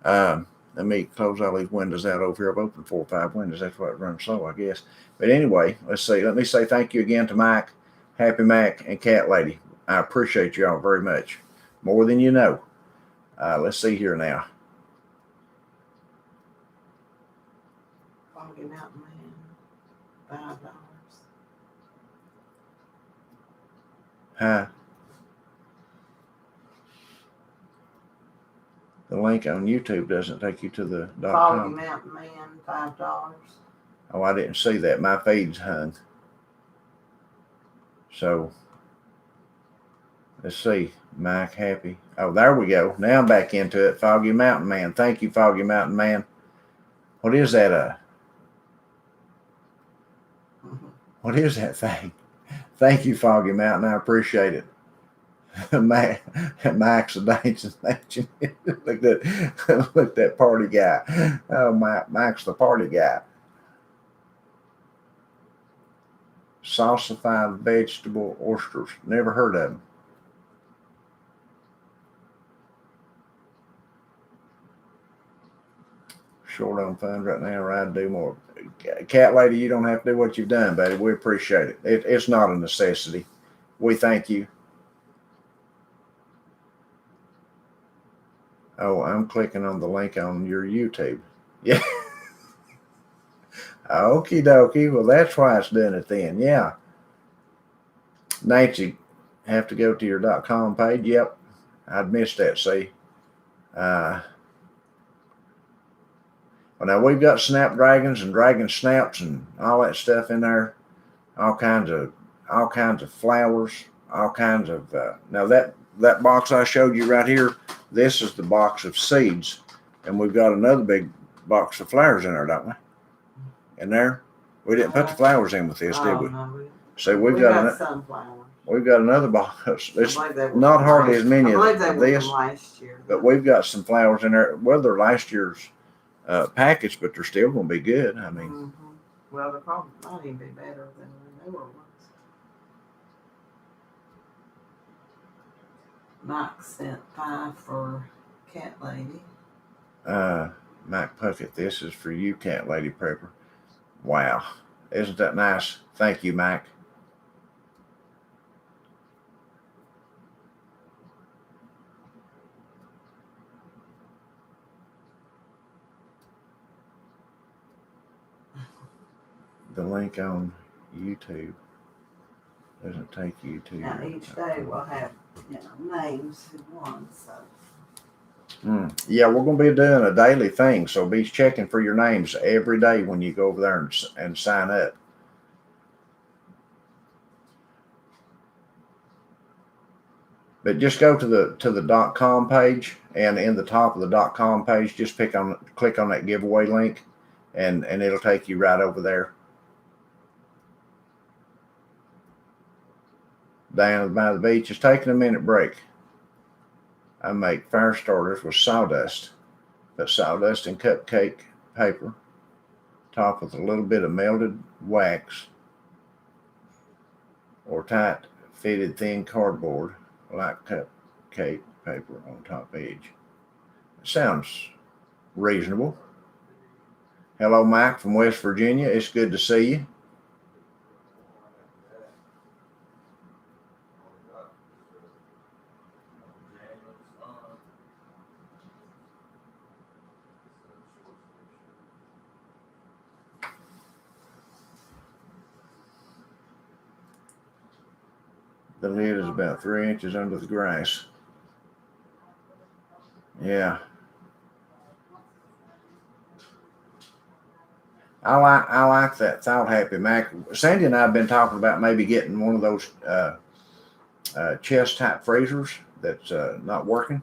Let me close all these windows out over here. I've opened 4 or 5 windows. That's why it runs slow, I guess. But anyway, let's see. Let me say thank you again to Mike, Happy Mac, and Cat Lady. I appreciate y'all very much. More than you know. Let's see here now. Foggy Mountain Man, $5. Huh? The link on YouTube doesn't take you to the Foggy .com. Mountain Man, $5. Oh, I didn't see that. My feed's hung. So let's see. Mike Happy. Oh, there we go. Now I'm back into it. Foggy Mountain Man. Thank you, Foggy Mountain Man. What is that? What is that thing? Thank you, Foggy Mountain. I appreciate it. Mike's a dancing. Look at that party guy. Oh, Mike's the party guy. Salsified vegetable oysters. Never heard of them. Short on funds right now. Right, do more. Cat lady, you don't have to do what you've done, buddy. We appreciate it. It's not a necessity. We thank you. Oh, I'm clicking on the link on your YouTube. Yeah. Okie dokie. Well, that's why it's doing it then. Yeah. Nancy, have to go to your .com page. Yep. I'd missed that, see. Well, now we've got Snapdragons and Dragon Snaps and all that stuff in there. All kinds of flowers. All kinds of. Now that box I showed you right here, this is the box of seeds, and we've got another big box of flowers in there, don't we? In there, we didn't put the flowers in with this, did we? No, So we've got sunflowers. We've got another box. It's not hardly as many as this, from last year, but we've got some flowers in there. Well, they're last year's package, but they're still going to be good. I mean, well, they probably might even be better than the newer ones. Mike sent 5 for Cat Lady. Mike Puckett, this is for you, Cat Lady Prepper. Wow, isn't that nice? Thank you, Mike. The link on YouTube doesn't take you to. Now each day we'll have names who won. So. Yeah, we're going to be doing a daily thing, so be checking for your names every day when you go over there and sign up. But just go to the .com page, and in the top of the .com page, just click on that giveaway link, and it'll take you right over there. Down by the beach is taking a minute break. I make fire starters with sawdust. Put sawdust in cupcake paper, top with a little bit of melted wax or tight fitted thin cardboard like cupcake paper on top edge. It sounds reasonable. Hello, Mike from West Virginia. It's good to see you. The lid is about 3 inches under the grass. Yeah. I like that thought, Happy Mac. Sandy and I have been talking about maybe getting one of those chest type freezers that's not working.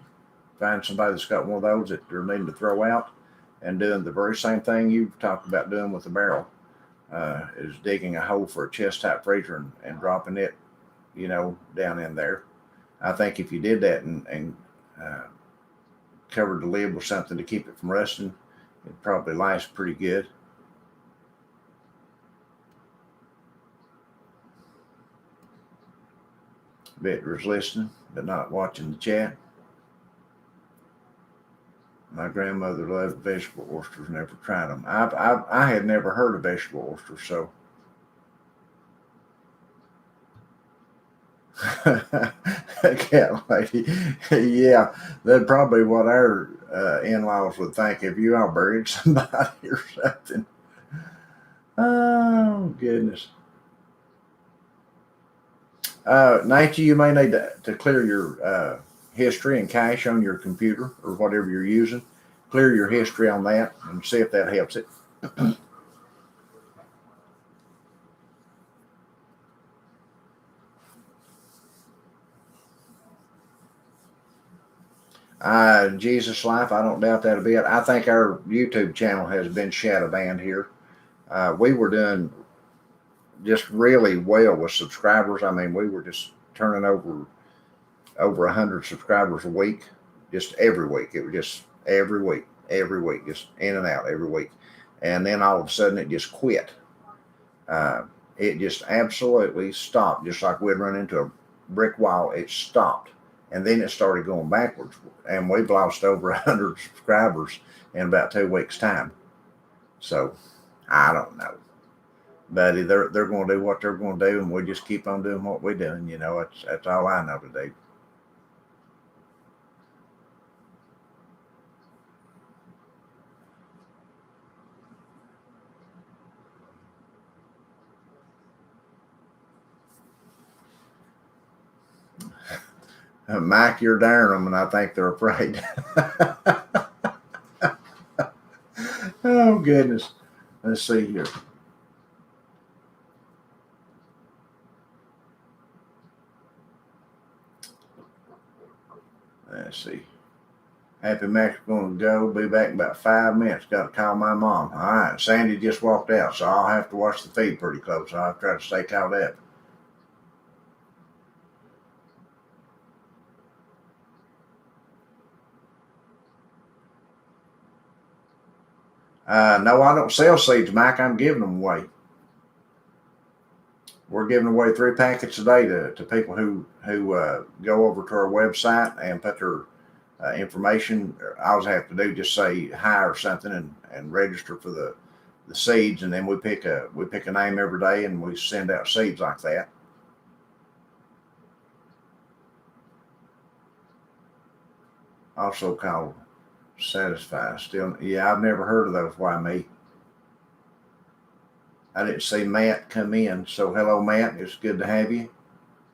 Find somebody that's got one of those that you're needing to throw out, and doing the very same thing you've talked about doing with the barrel. Is digging a hole for a chest type freezer and dropping it, down in there. I think if you did that and covered the lid with something to keep it from rusting, it'd probably last pretty good. Victor's listening, but not watching the chat. My grandmother loved vegetable oysters, never tried them. I had never heard of vegetable oysters, so. Cat lady. Yeah, that's probably what our in-laws would think if you all buried somebody or something. Oh goodness. Nancy, you may need to clear your history and cache on your computer or whatever you're using. Clear your history on that and see if that helps it. Jesus Life, I don't doubt that a bit. I think our YouTube channel has been shadow banned here. We were doing just really well with subscribers. I mean, we were just turning over 100 subscribers a week, just every week. It was just every week, just in and out every week. And then all of a sudden, it just quit. It just absolutely stopped, just like we'd run into a brick wall. It stopped, and then it started going backwards. And we've lost over 100 subscribers in about 2 weeks' time. So I don't know. But they're going to do what they're going to do, and we just keep on doing what we're doing. You know, that's all I know to do. Mike, you're daring them, and I think they're afraid. Oh goodness. Let's see here. Let's see. Happy Mac's going to go. Be back in about 5 minutes. Got to call my mom. All right. Sandy just walked out, so I'll have to watch the feed pretty close. I'll try to stay caught up. No, I don't sell seeds, Mike. I'm giving them away. We're giving away 3 packets a day to people who go over to our website and put their information. All I have to do just say hi or something and register for the seeds, and then we pick a name every day and we send out seeds like that. Also called Satisfy. Still, yeah, I've never heard of those. Why me? I didn't see Matt come in. So hello, Matt. It's good to have you.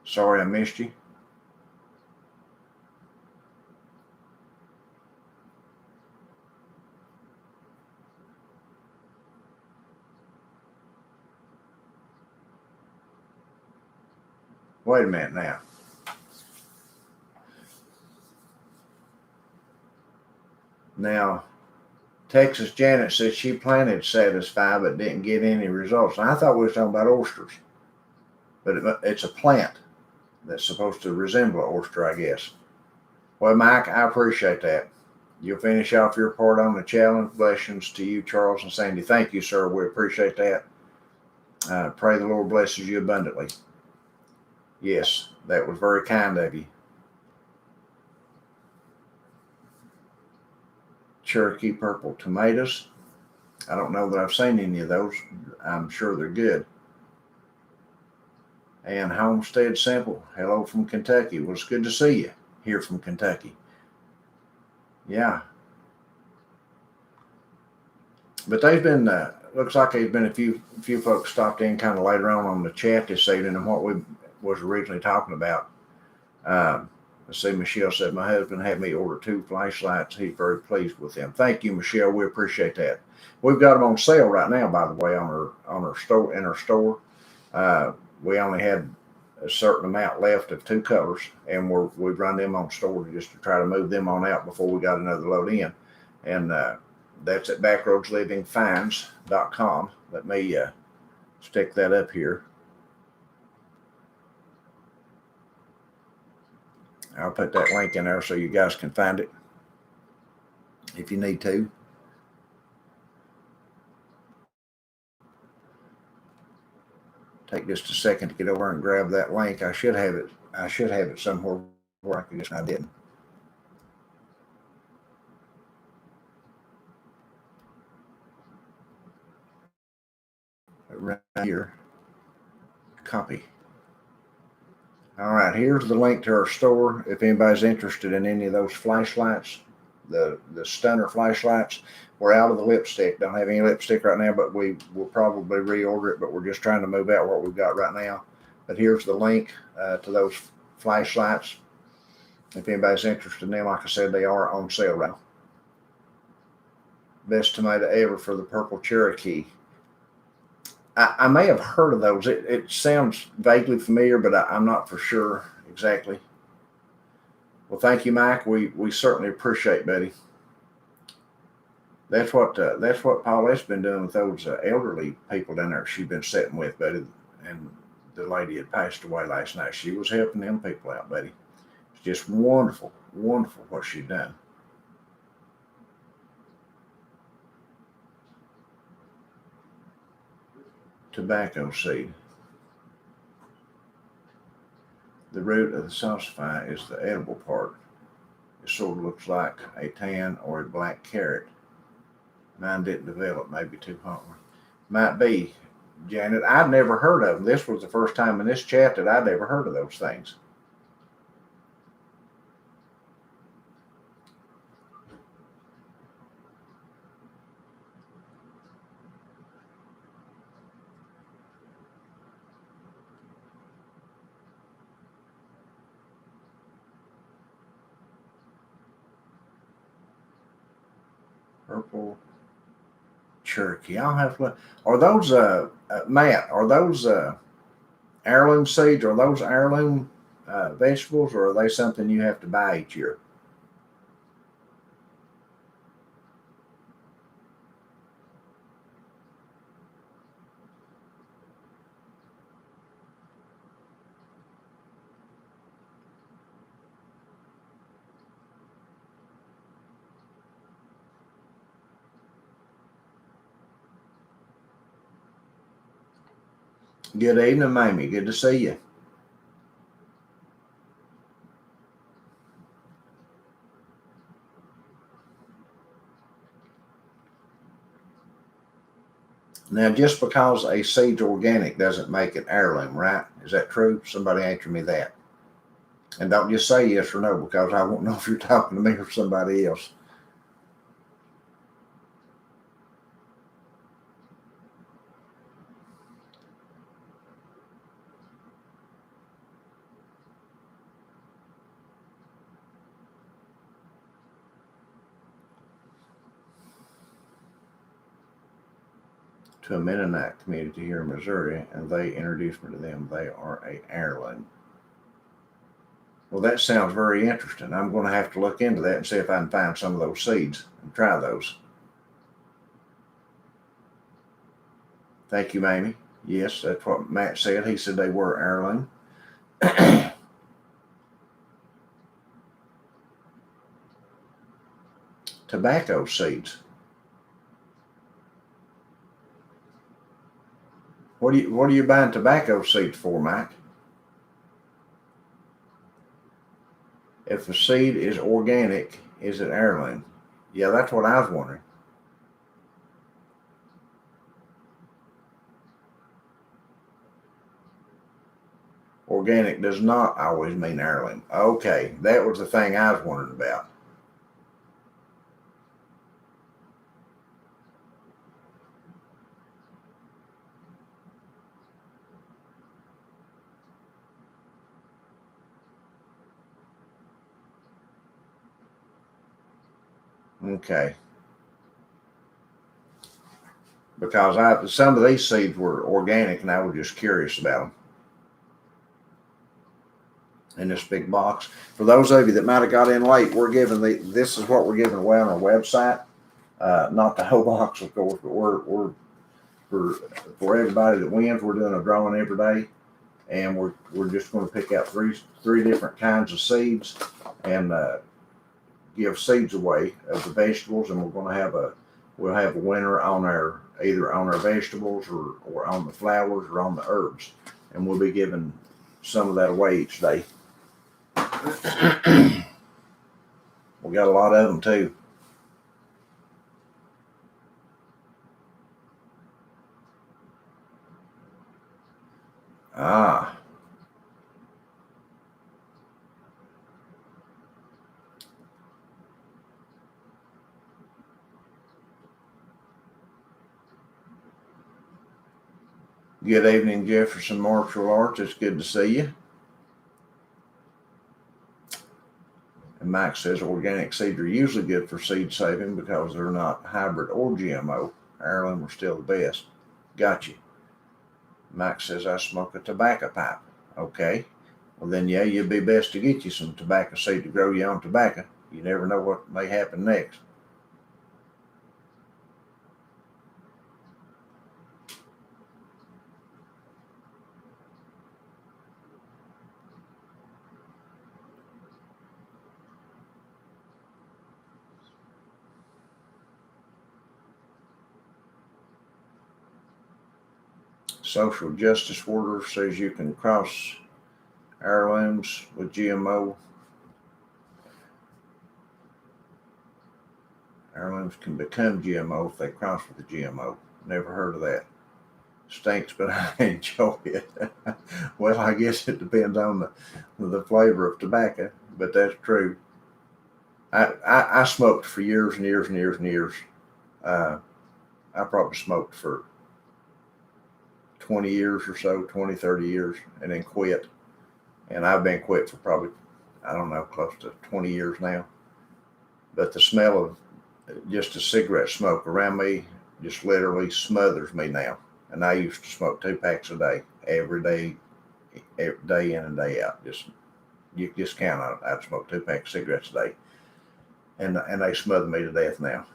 Sorry I missed you. Wait a minute now. Now, Texas Janet said she planted Satisfy but didn't get any results. And I thought we were talking about oysters, but it's a plant that's supposed to resemble an oyster, I guess. Well, Mike, I appreciate that. You'll finish off your part on the challenge. Blessings to you, Charles and Sandy. Thank you, sir. We appreciate that. Pray the Lord blesses you abundantly. Yes, that was very kind of you. Cherokee purple tomatoes. I don't know that I've seen any of those. I'm sure they're good. And Homestead Simple. Hello from Kentucky. Well, it's good to see you here from Kentucky. Yeah. But they've been, looks like there's been a few folks stopped in kind of later on the chat this evening and what we was originally talking about. Let's see, Michelle said, my husband had me order 2 flashlights. He's very pleased with them. Thank you, Michelle. We appreciate that. We've got them on sale right now, by the way, on our store, in our store. We only had a certain amount left of 2 colors, and we've run them on store just to try to move them on out before we got another load in. And that's at backroadslivingfinds.com. Let me stick that up here. I'll put that link in there so you guys can find it if you need to. Take just a second to get over and grab that link. I should have it somewhere where I could just, I didn't. Right here. Copy. All right, here's the link to our store. If anybody's interested in any of those flashlights, the stunner flashlights, we're out of the lipstick. Don't have any lipstick right now, but we will probably reorder it. But we're just trying to move out what we've got right now. But here's the link to those flashlights. If anybody's interested in them, like I said, they are on sale right now. Best tomato ever for the purple Cherokee. I may have heard of those. It sounds vaguely familiar, but I'm not for sure exactly. Well, thank you, Mike. We certainly appreciate, buddy. That's what Paulette's been doing with those elderly people down there. She's been sitting with, buddy, and the lady had passed away last night. She was helping them people out, buddy. It's just wonderful, wonderful what she's done. Tobacco seed. The root of the salsify is the edible part. It sort of looks like a tan or a black carrot. Mine didn't develop, maybe too hot. Might be, Janet. I'd never heard of them. This was the first time in this chat that I'd ever heard of those things. Purple Cherokee. I'll have to look. Are those Matt? Are those heirloom seeds? Are those heirloom vegetables, or are they something you have to buy each year? Good evening, Mamie. Good to see you. Now, just because a seed's organic doesn't make it heirloom, right? Is that true? Somebody answer me that. And don't just say yes or no, because I won't know if you're talking to me or somebody else. To a Mennonite community here in Missouri, and they introduced me to them. They are a heirloom. Well, that sounds very interesting. I'm going to have to look into that and see if I can find some of those seeds and try those. Thank you, Mamie. Yes, that's what Matt said. He said they were heirloom. Tobacco seeds. What are you buying tobacco seeds for, Mike? If the seed is organic, is it heirloom? Yeah, that's what I was wondering. Organic does not always mean heirloom. Okay, that was the thing I was wondering about. Okay. Because some of these seeds were organic and I was just curious about them. In this big box. For those of you that might have got in late, this is what we're giving away on our website. Not the whole box, of course, but we're for everybody that wins, we're doing a drawing every day, and we're just going to pick out three different kinds of seeds and give seeds away of the vegetables, and we'll have a winner on either on our vegetables or on the flowers or on the herbs, and we'll be giving some of that away each day. We got a lot of them too. Ah, Good evening, Jefferson Martial Arts. It's good to see you. And Mike says organic seeds are usually good for seed saving because they're not hybrid or GMO. Heirloom are still the best. Got you. Mike says I smoke a tobacco pipe. Okay. Well then, yeah, you'd be best to get you some tobacco seed to grow your own tobacco. You never know what may happen next. Social Justice Warrior says you can cross heirlooms with GMO. Heirlooms can become GMO if they cross with the GMO. Never heard of that. Stinks, but I enjoy it. Well, I guess it depends on the flavor of tobacco, but that's true. I smoked for years and years and years and years. I probably smoked for 20 years or so, 20, 30 years, and then quit. And I've been quit for probably, I don't know, close to 20 years now. But the smell of just a cigarette smoke around me just literally smothers me now. And I used to smoke 2 packs a day, every day in and day out. You just count on it. I'd smoke 2 packs of cigarettes a day. And they smother me to death now.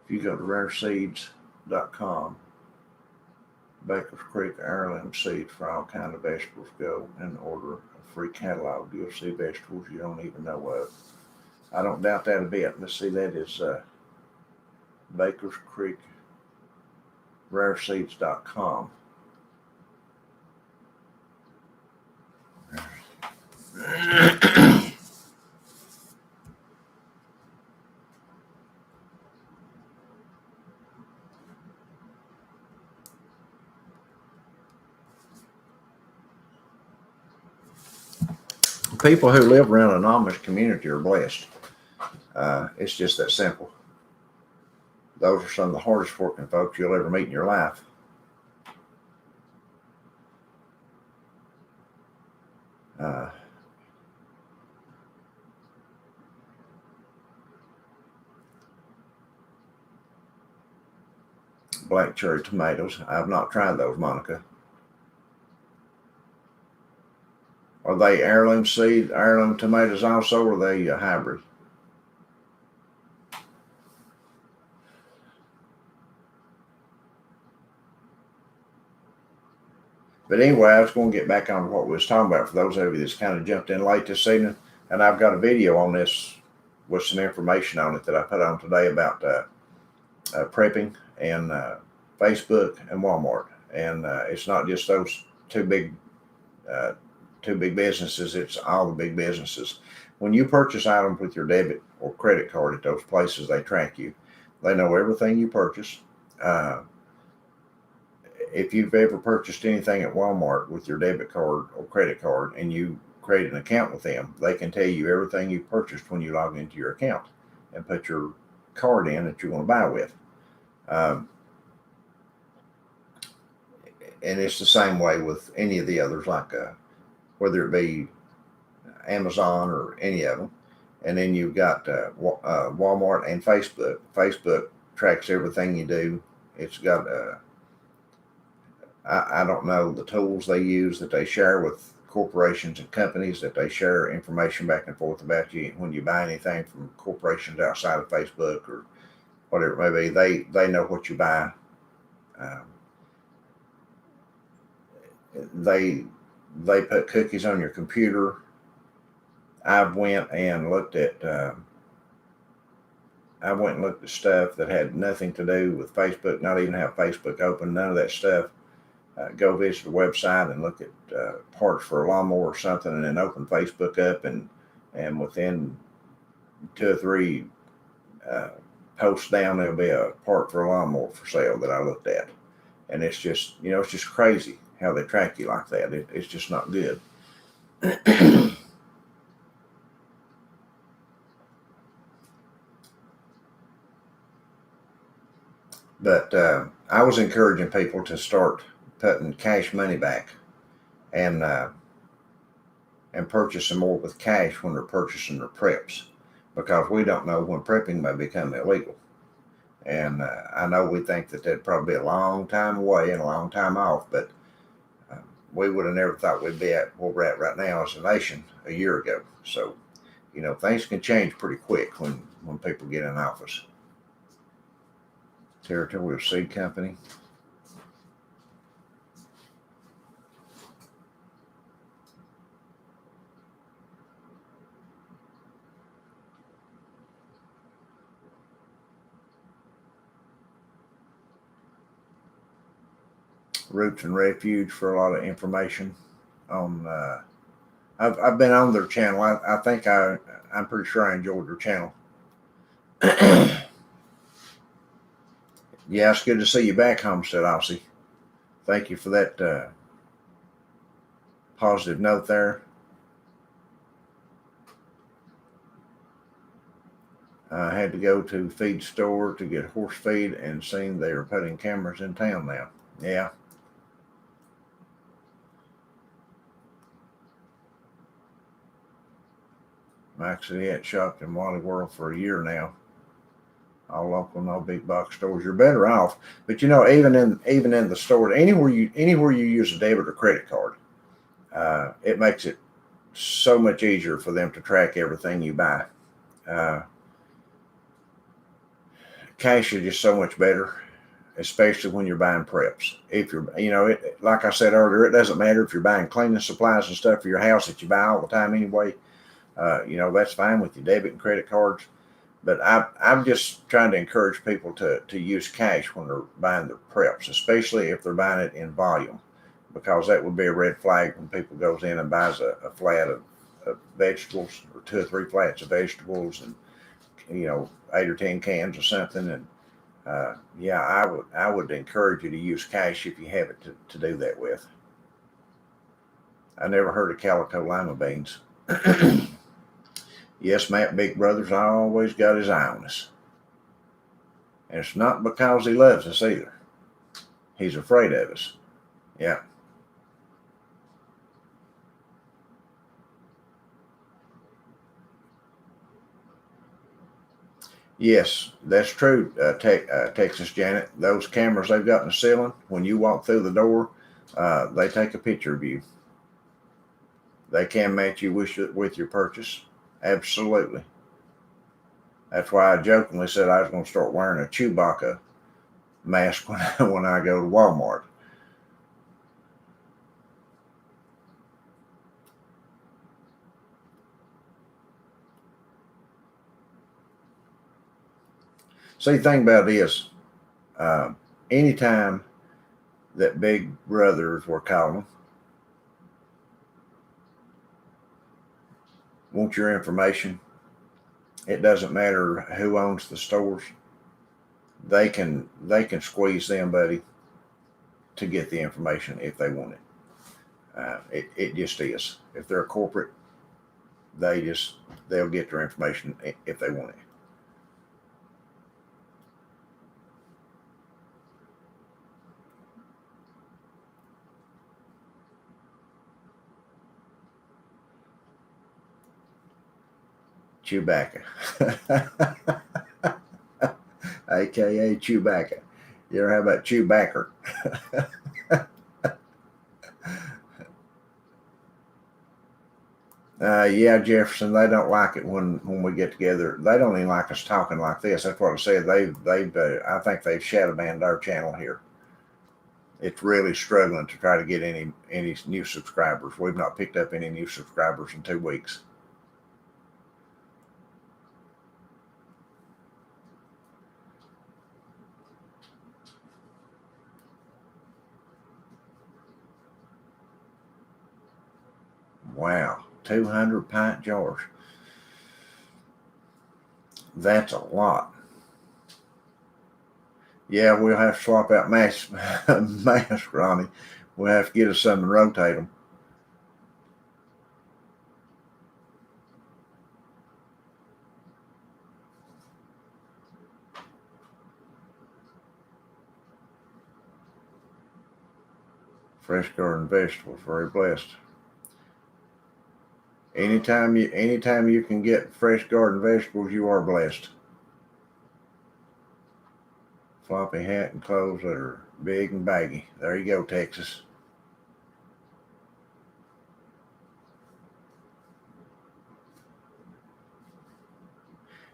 If you go to rareseeds.com, Baker's Creek heirloom seeds for all kinds of vegetables, go and order a free catalog. You'll see vegetables you don't even know of. I don't doubt that a bit. Let's see, that is Baker's Creek rareseeds.com. People who live around an Amish community are blessed. It's just that simple. Those are some of the hardest working folks you'll ever meet in your life. Black cherry tomatoes. I've not tried those, Monica. Are they heirloom tomatoes also, or are they hybrid? But anyway, I was going to get back on what we was talking about for those of you that's kind of jumped in late this evening. And I've got a video on this with some information on it that I put on today about prepping and Facebook and Walmart. And it's not just those two big businesses, it's all the big businesses. When you purchase items with your debit or credit card at those places, they track you. They know everything you purchase. If you've ever purchased anything at Walmart with your debit card or credit card and you create an account with them, they can tell you everything you purchased when you log into your account and put your card in that you're going to buy with. And it's the same way with any of the others, like whether it be Amazon or any of them. And then you've got Walmart and Facebook. Facebook tracks everything you do. It's got I don't know the tools they use that they share with corporations and companies, that they share information back and forth about you when you buy anything from corporations outside of Facebook or whatever it may be. They know what you buy. They put cookies on your computer. I went and looked at stuff that had nothing to do with Facebook, not even have Facebook open, none of that stuff. Go visit the website and look at parts for a lawnmower or something, and then open Facebook up, and within 2 or 3 post down, there'll be a part for a lawnmower for sale that I looked at. And it's just, it's just crazy how they track you like that. It's just not good. But I was encouraging people to start putting cash money back and purchasing more with cash when they're purchasing their preps, because we don't know when prepping may become illegal. And I know we think that that'd probably be a long time away and a long time off, but we would have never thought we'd be at where we're at right now as a nation a year ago. So, things can change pretty quick when people get in office. Territorial Seed Company. Roots and Refuge for a lot of information on. I've been on their channel. I think I'm pretty sure I enjoyed their channel. Yeah, it's good to see you back, Homestead Aussie. Thank you for that positive note there. I had to go to feed store to get horse feed and seen they are putting cameras in town now. Yeah. Actually, had shopped in Wally World for a year now. All local, no big box stores. You're better off. But even in the store, anywhere you use a debit or credit card, it makes it so much easier for them to track everything you buy. Cash is just so much better, especially when you're buying preps. If you're, like I said earlier, it doesn't matter if you're buying cleaning supplies and stuff for your house that you buy all the time anyway. That's fine with your debit and credit cards. But I'm just trying to encourage people to use cash when they're buying their preps, especially if they're buying it in volume, because that would be a red flag when people goes in and buys a flat of vegetables, or 2 or 3 flats of vegetables, and 8 or 10 cans or something. And I would encourage you to use cash if you have it to do that with. I never heard of calico lima beans. Yes, Matt, Big Brother's always got his eye on us. And it's not because he loves us either. He's afraid of us. Yeah. Yes, that's true, Texas Janet. Those cameras they've got in the ceiling, when you walk through the door, they take a picture of you. They can match you with your purchase. Absolutely. That's why I jokingly said I was going to start wearing a Chewbacca mask when I go to Walmart. See, the thing about it is, anytime that Big Brothers were calling, want your information, it doesn't matter who owns the stores. They can squeeze them, buddy, to get the information if they want it. It just is. If they're a corporate, they'll get their information if they want it. Chewbacca. AKA Chewbacca. You ever have about Chewbacca? Yeah, Jefferson, they don't like it when we get together. They don't even like us talking like this. That's what I said. I think they've shadow banned our channel here. It's really struggling to try to get any new subscribers. We've not picked up any new subscribers in 2 weeks. Wow, 200 pint jars. That's a lot. Yeah, we'll have to swap out mask, Ronnie. We'll have to get us some and rotate them. Fresh garden vegetables, very blessed. Anytime you can get fresh garden vegetables, you are blessed. Floppy hat and clothes that are big and baggy. There you go, Texas.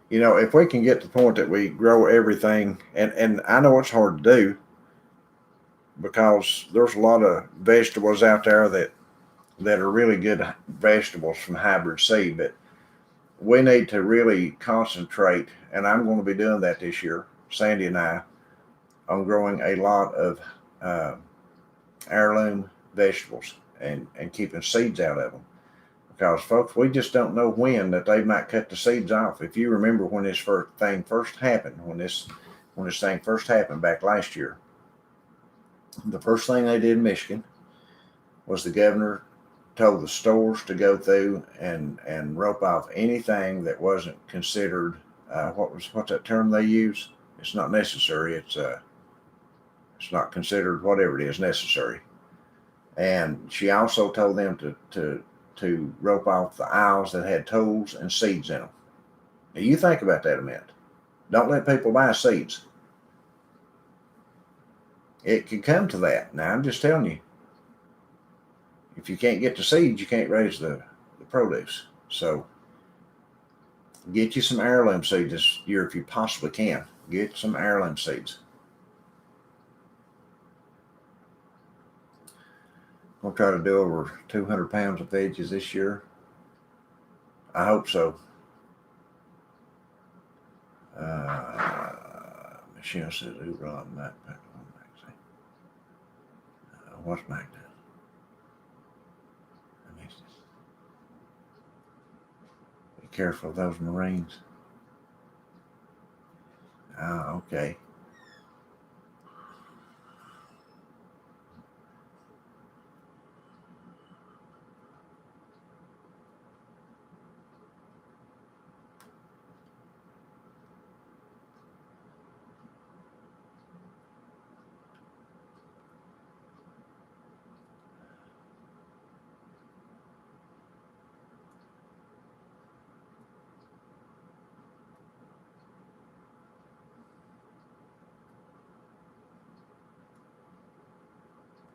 You know, if we can get to the point that we grow everything, and I know it's hard to do because there's a lot of vegetables out there that are really good vegetables from hybrid seed, but we need to really concentrate, and I'm going to be doing that this year, Sandy and I, on growing a lot of uh, heirloom vegetables and keeping seeds out of them. Because folks, we just don't know when that they might cut the seeds off. If you remember when this thing first happened, when this thing first happened back last year, the first thing they did in Michigan was the governor told the stores to go through and rope off anything that wasn't considered what's that term they use? It's not necessary. It's not considered whatever it is necessary. And she also told them to rope off the aisles that had tools and seeds in them. Now you think about that a minute. Don't let people buy seeds. It could come to that. Now I'm just telling you. If you can't get the seeds, you can't raise the produce. So get you some heirloom seeds this year if you possibly can. Get some heirloom seeds. I'll try to do over 200 pounds of veggies this year. I hope so. Michelle says, "Ooh, Rob, Mac, what's Mac doing?" I missed it. Be careful of those Marines. Ah, okay.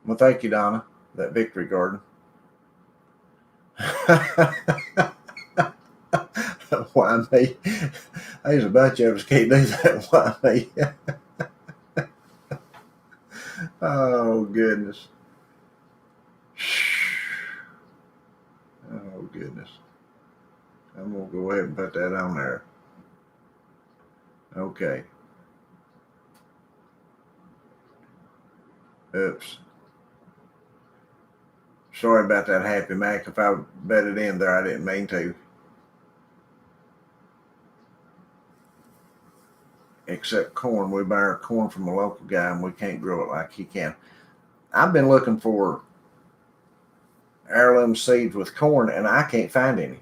Well, thank you, Donna. That victory garden. Why me? There's a bunch of us can't do that. Why me? Oh goodness. Oh goodness. I'm gonna go ahead and put that on there. Okay. Oops. Sorry about that, Happy Mac. If I bedded in there, I didn't mean to. Except corn. We buy our corn from a local guy and we can't grow it like he can. I've been looking for heirloom seeds with corn and I can't find any.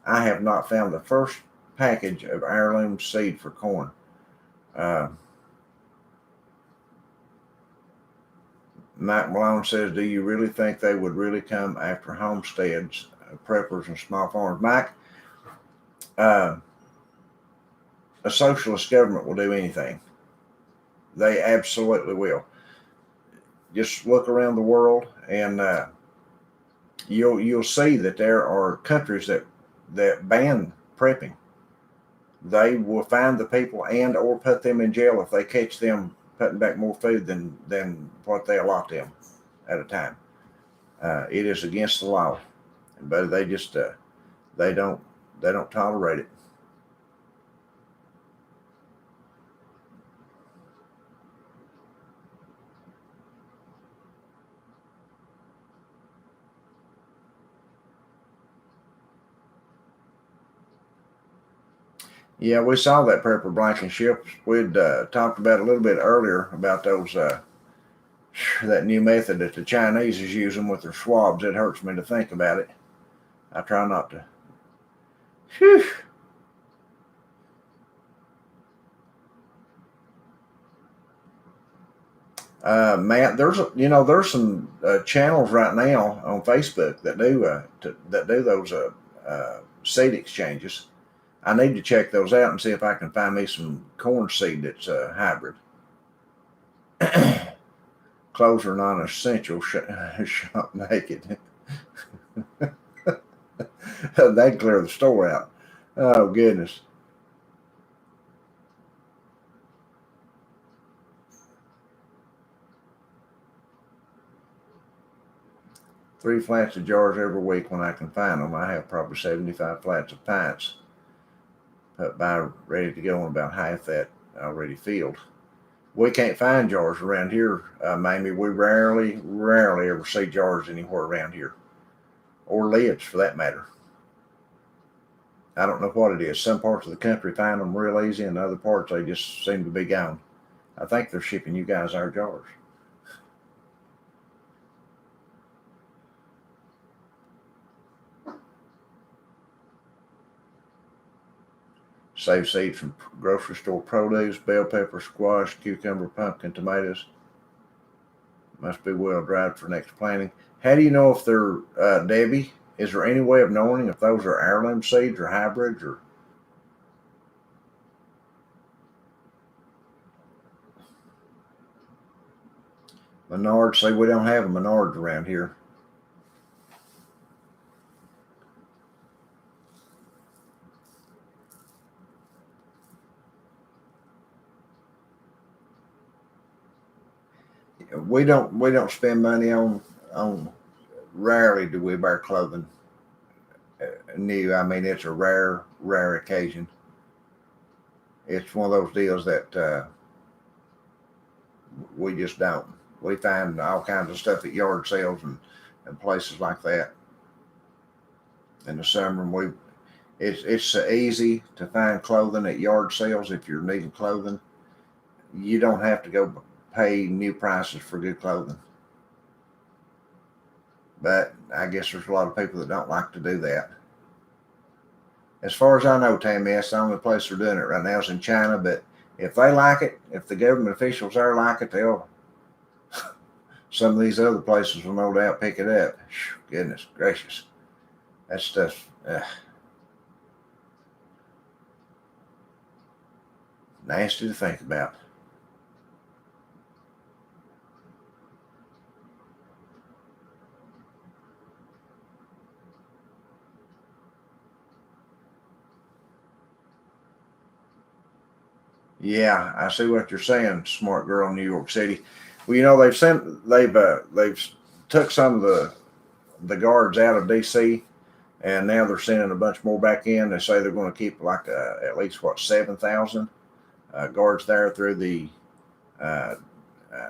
I have not found the first package of heirloom seed for corn. Mike Malone says, "Do you really think they would really come after homesteads, preppers, and small farms?" Mike, a socialist government will do anything. They absolutely will. Just look around the world, and you'll see that there are countries that ban prepping. They will find the people and or put them in jail if they catch them putting back more food than what they allot them at a time. It is against the law, but they just they don't tolerate it. Yeah, we saw that purple blankenship. We'd talked about a little bit earlier about those that new method that the Chinese is using with their swabs. It hurts me to think about it. I try not to. Whew. Matt, there's some channels right now on Facebook that do those seed exchanges. I need to check those out and see if I can find me some corn seed that's hybrid. Clothes are non-essential. Shop naked. They'd clear the store out. Oh goodness. 3 flats of jars every week when I can find them. I have probably 75 flats of pints put by ready to go, and about half that already filled. We can't find jars around here, Mamie. We rarely ever see jars anywhere around here, or lids for that matter. I don't know what it is. Some parts of the country find them real easy, and other parts they just seem to be gone. I think they're shipping you guys our jars. Save seeds from grocery store produce, bell pepper, squash, cucumber, pumpkin, tomatoes. Must be well dried for next planting. How do you know if they're, Debbie? Is there any way of knowing if those are heirloom seeds or hybrids or? Menards, see, we don't have a Menards around here. We don't spend money on rarely do we buy clothing new. I mean, it's a rare occasion. It's one of those deals that we just don't. We find all kinds of stuff at yard sales and places like that in the summer. And it's easy to find clothing at yard sales if you're needing clothing. You don't have to go pay new prices for good clothing. But I guess there's a lot of people that don't like to do that. As far as I know, Tammy, that's the only place they're doing it right now is in China. But if they like it, if the government officials there like it, they'll. Some of these other places will no doubt pick it up. Goodness gracious, that stuff's nasty to think about. Yeah, I see what you're saying, smart girl in New York City. Well, they've took some of the guards out of DC, and now they're sending a bunch more back in. They say they're going to keep like at least 7,000 guards there through the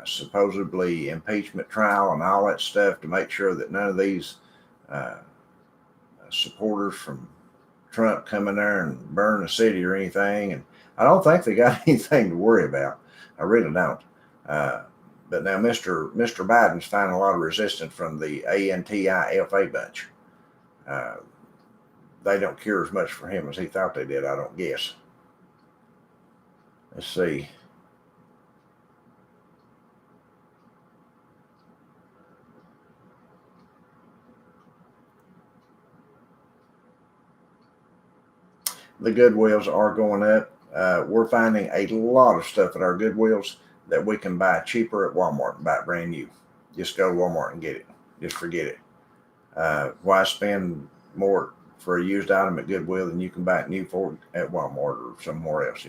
supposedly impeachment trial and all that stuff to make sure that none of these uh, supporters from Trump come in there and burn the city or anything. And I don't think they got anything to worry about. I really don't. But now Mr. Biden's finding a lot of resistance from the Anti-FA bunch. They don't care as much for him as he thought they did, I don't guess. Let's see. The Goodwills are going up. We're finding a lot of stuff at our Goodwills that we can buy cheaper at Walmart and buy it brand new. Just go to Walmart and get it. Just forget it. Why spend more for a used item at Goodwill than you can buy it new for at Walmart or somewhere else,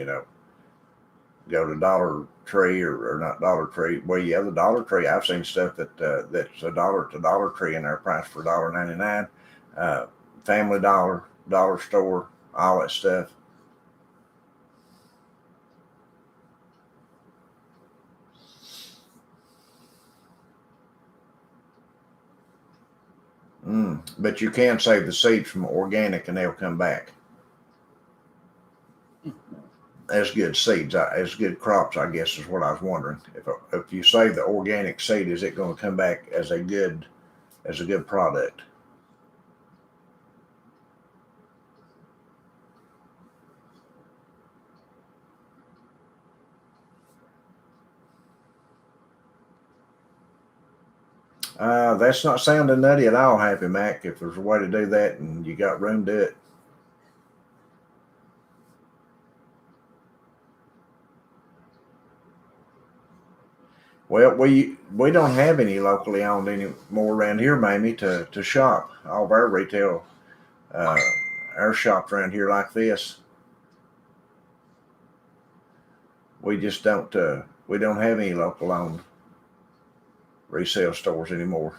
Go to Dollar Tree or not Dollar Tree. Well, yeah, the Dollar Tree. I've seen stuff that's a dollar to Dollar Tree and they're priced for $1.99. Family Dollar, Dollar Store, all that stuff. But you can save the seeds from organic and they'll come back. as good seeds, as good crops, I guess is what I was wondering. If you save the organic seed, is it going to come back as a good product? That's not sounding nutty at all, Happy Mac. If there's a way to do that and you got room, do it. Well, we don't have any locally owned anymore around here, Mamie, to shop. All of our retail, uh, our shops around here like this, we just don't. We don't have any local owned resale stores anymore.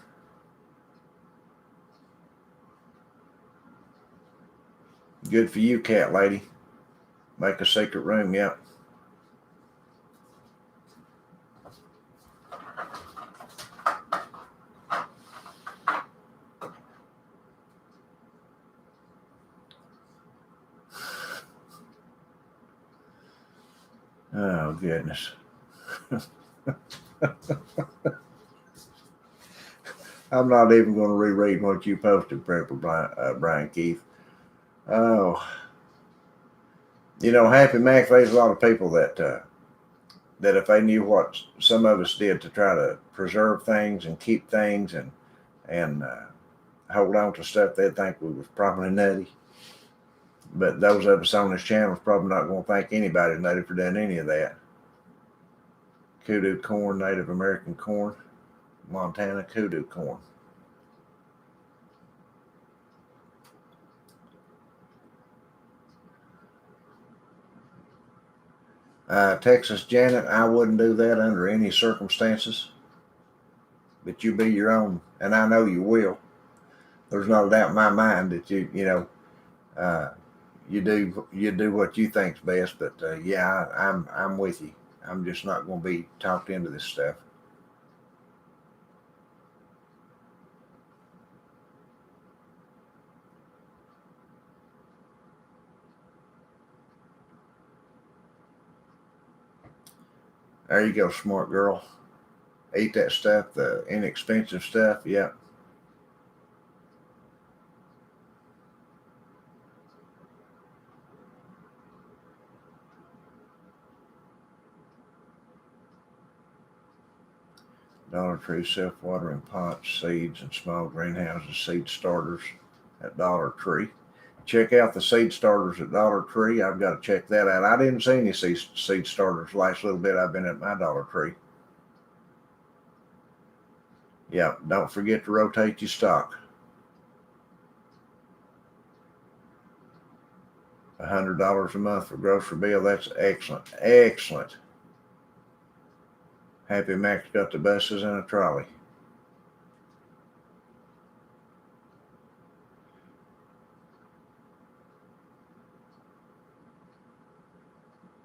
Good for you, cat lady. Make a secret room, yep. Oh, goodness. I'm not even going to reread what you posted, Prepper Brian Keith. Oh, Happy Mac, there's a lot of people that if they knew what some of us did to try to preserve things and keep things and hold on to stuff, they'd think we was probably nutty. But those of us on this channel is probably not going to thank anybody nutty for doing any of that. Kudu corn, Native American corn, Montana kudu corn. Texas Janet, I wouldn't do that under any circumstances. But you be your own, and I know you will. There's no doubt in my mind that you do what you think's best. But yeah, I'm with you. I'm just not going to be talked into this stuff. There you go, smart girl. Eat that stuff, the inexpensive stuff. Yep. Dollar Tree self-watering pots, seeds, and small greenhouses, seed starters at Dollar Tree. Check out the seed starters at Dollar Tree. I've got to check that out. I didn't see any seed starters last little bit I've been at my Dollar Tree. Yeah, don't forget to rotate your stock. $100 a month for grocery bill. That's excellent. Excellent. Happy Mac's got the buses and a trolley.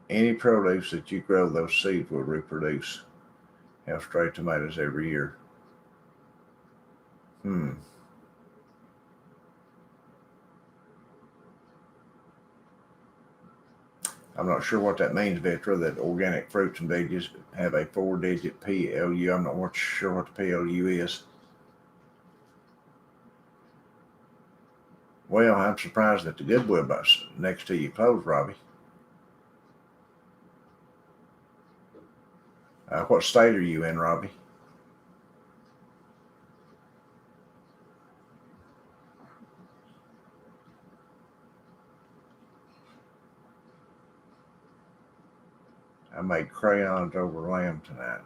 Any produce that you grow, those seeds will reproduce. Have straight tomatoes every year. I'm not sure what that means, Vetra, that organic fruits and veggies have a 4-digit PLU. I'm not sure what the PLU is. Well, I'm surprised that the Goodwill bus next to you closed, Robbie. What state are you in, Robbie? I made crayons over lamb tonight.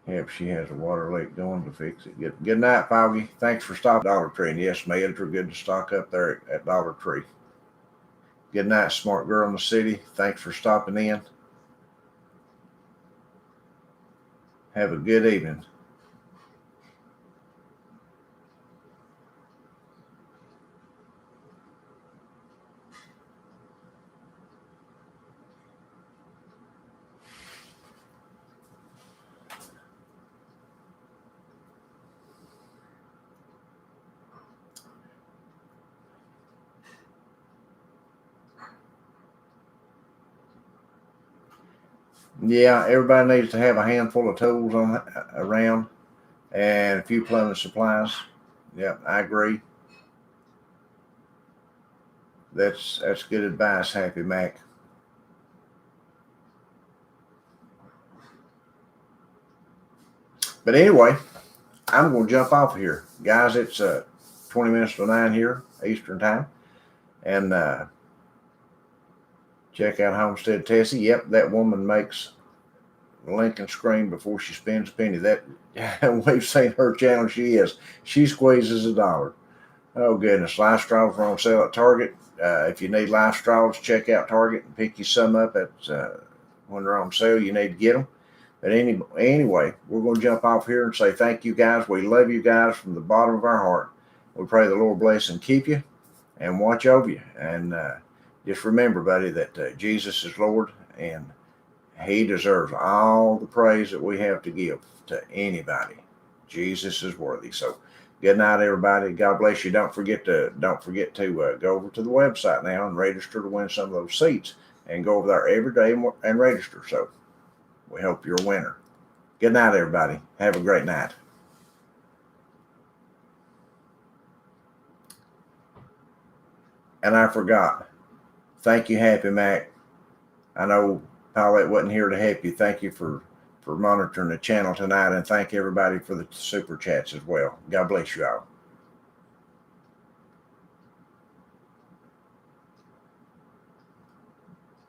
Yep, she has a water leak going to fix it. Good night, Foggy. Thanks for stopping at Dollar Tree. And yes, maids are good to stock up there at Dollar Tree. Good night, smart girl in the city. Thanks for stopping in. Have a good evening. Yeah, everybody needs to have a handful of tools on around and a few plumbing supplies. Yep, I agree. That's good advice, Happy Mac. But anyway, I'm going to jump off here, guys. It's 20 minutes to 9 here Eastern time, and check out Homestead Tessie. Yep, that woman makes Lincoln scream before she spends a penny. That we've seen her channel. She squeezes a dollar. Oh goodness, life straws are on sale at Target. If you need life straws, check out Target and pick you some up. At when they're on sale, you need to get them. But anyway, we're going to jump off here and say thank you guys. We love you guys from the bottom of our heart. We pray the Lord bless and keep you and watch over you. And just remember, buddy, that Jesus is Lord and He deserves all the praise that we have to give to anybody. Jesus is worthy. So good night, everybody. God bless you. Don't forget to go over to the website now and register to win some of those seats. And go over there every day and register. So we hope you're a winner. Good night, everybody. Have a great night. And I forgot. Thank you, Happy Mac. I know Paulette wasn't here to help you. Thank you for monitoring the channel tonight, and thank everybody for the super chats as well. God bless you all.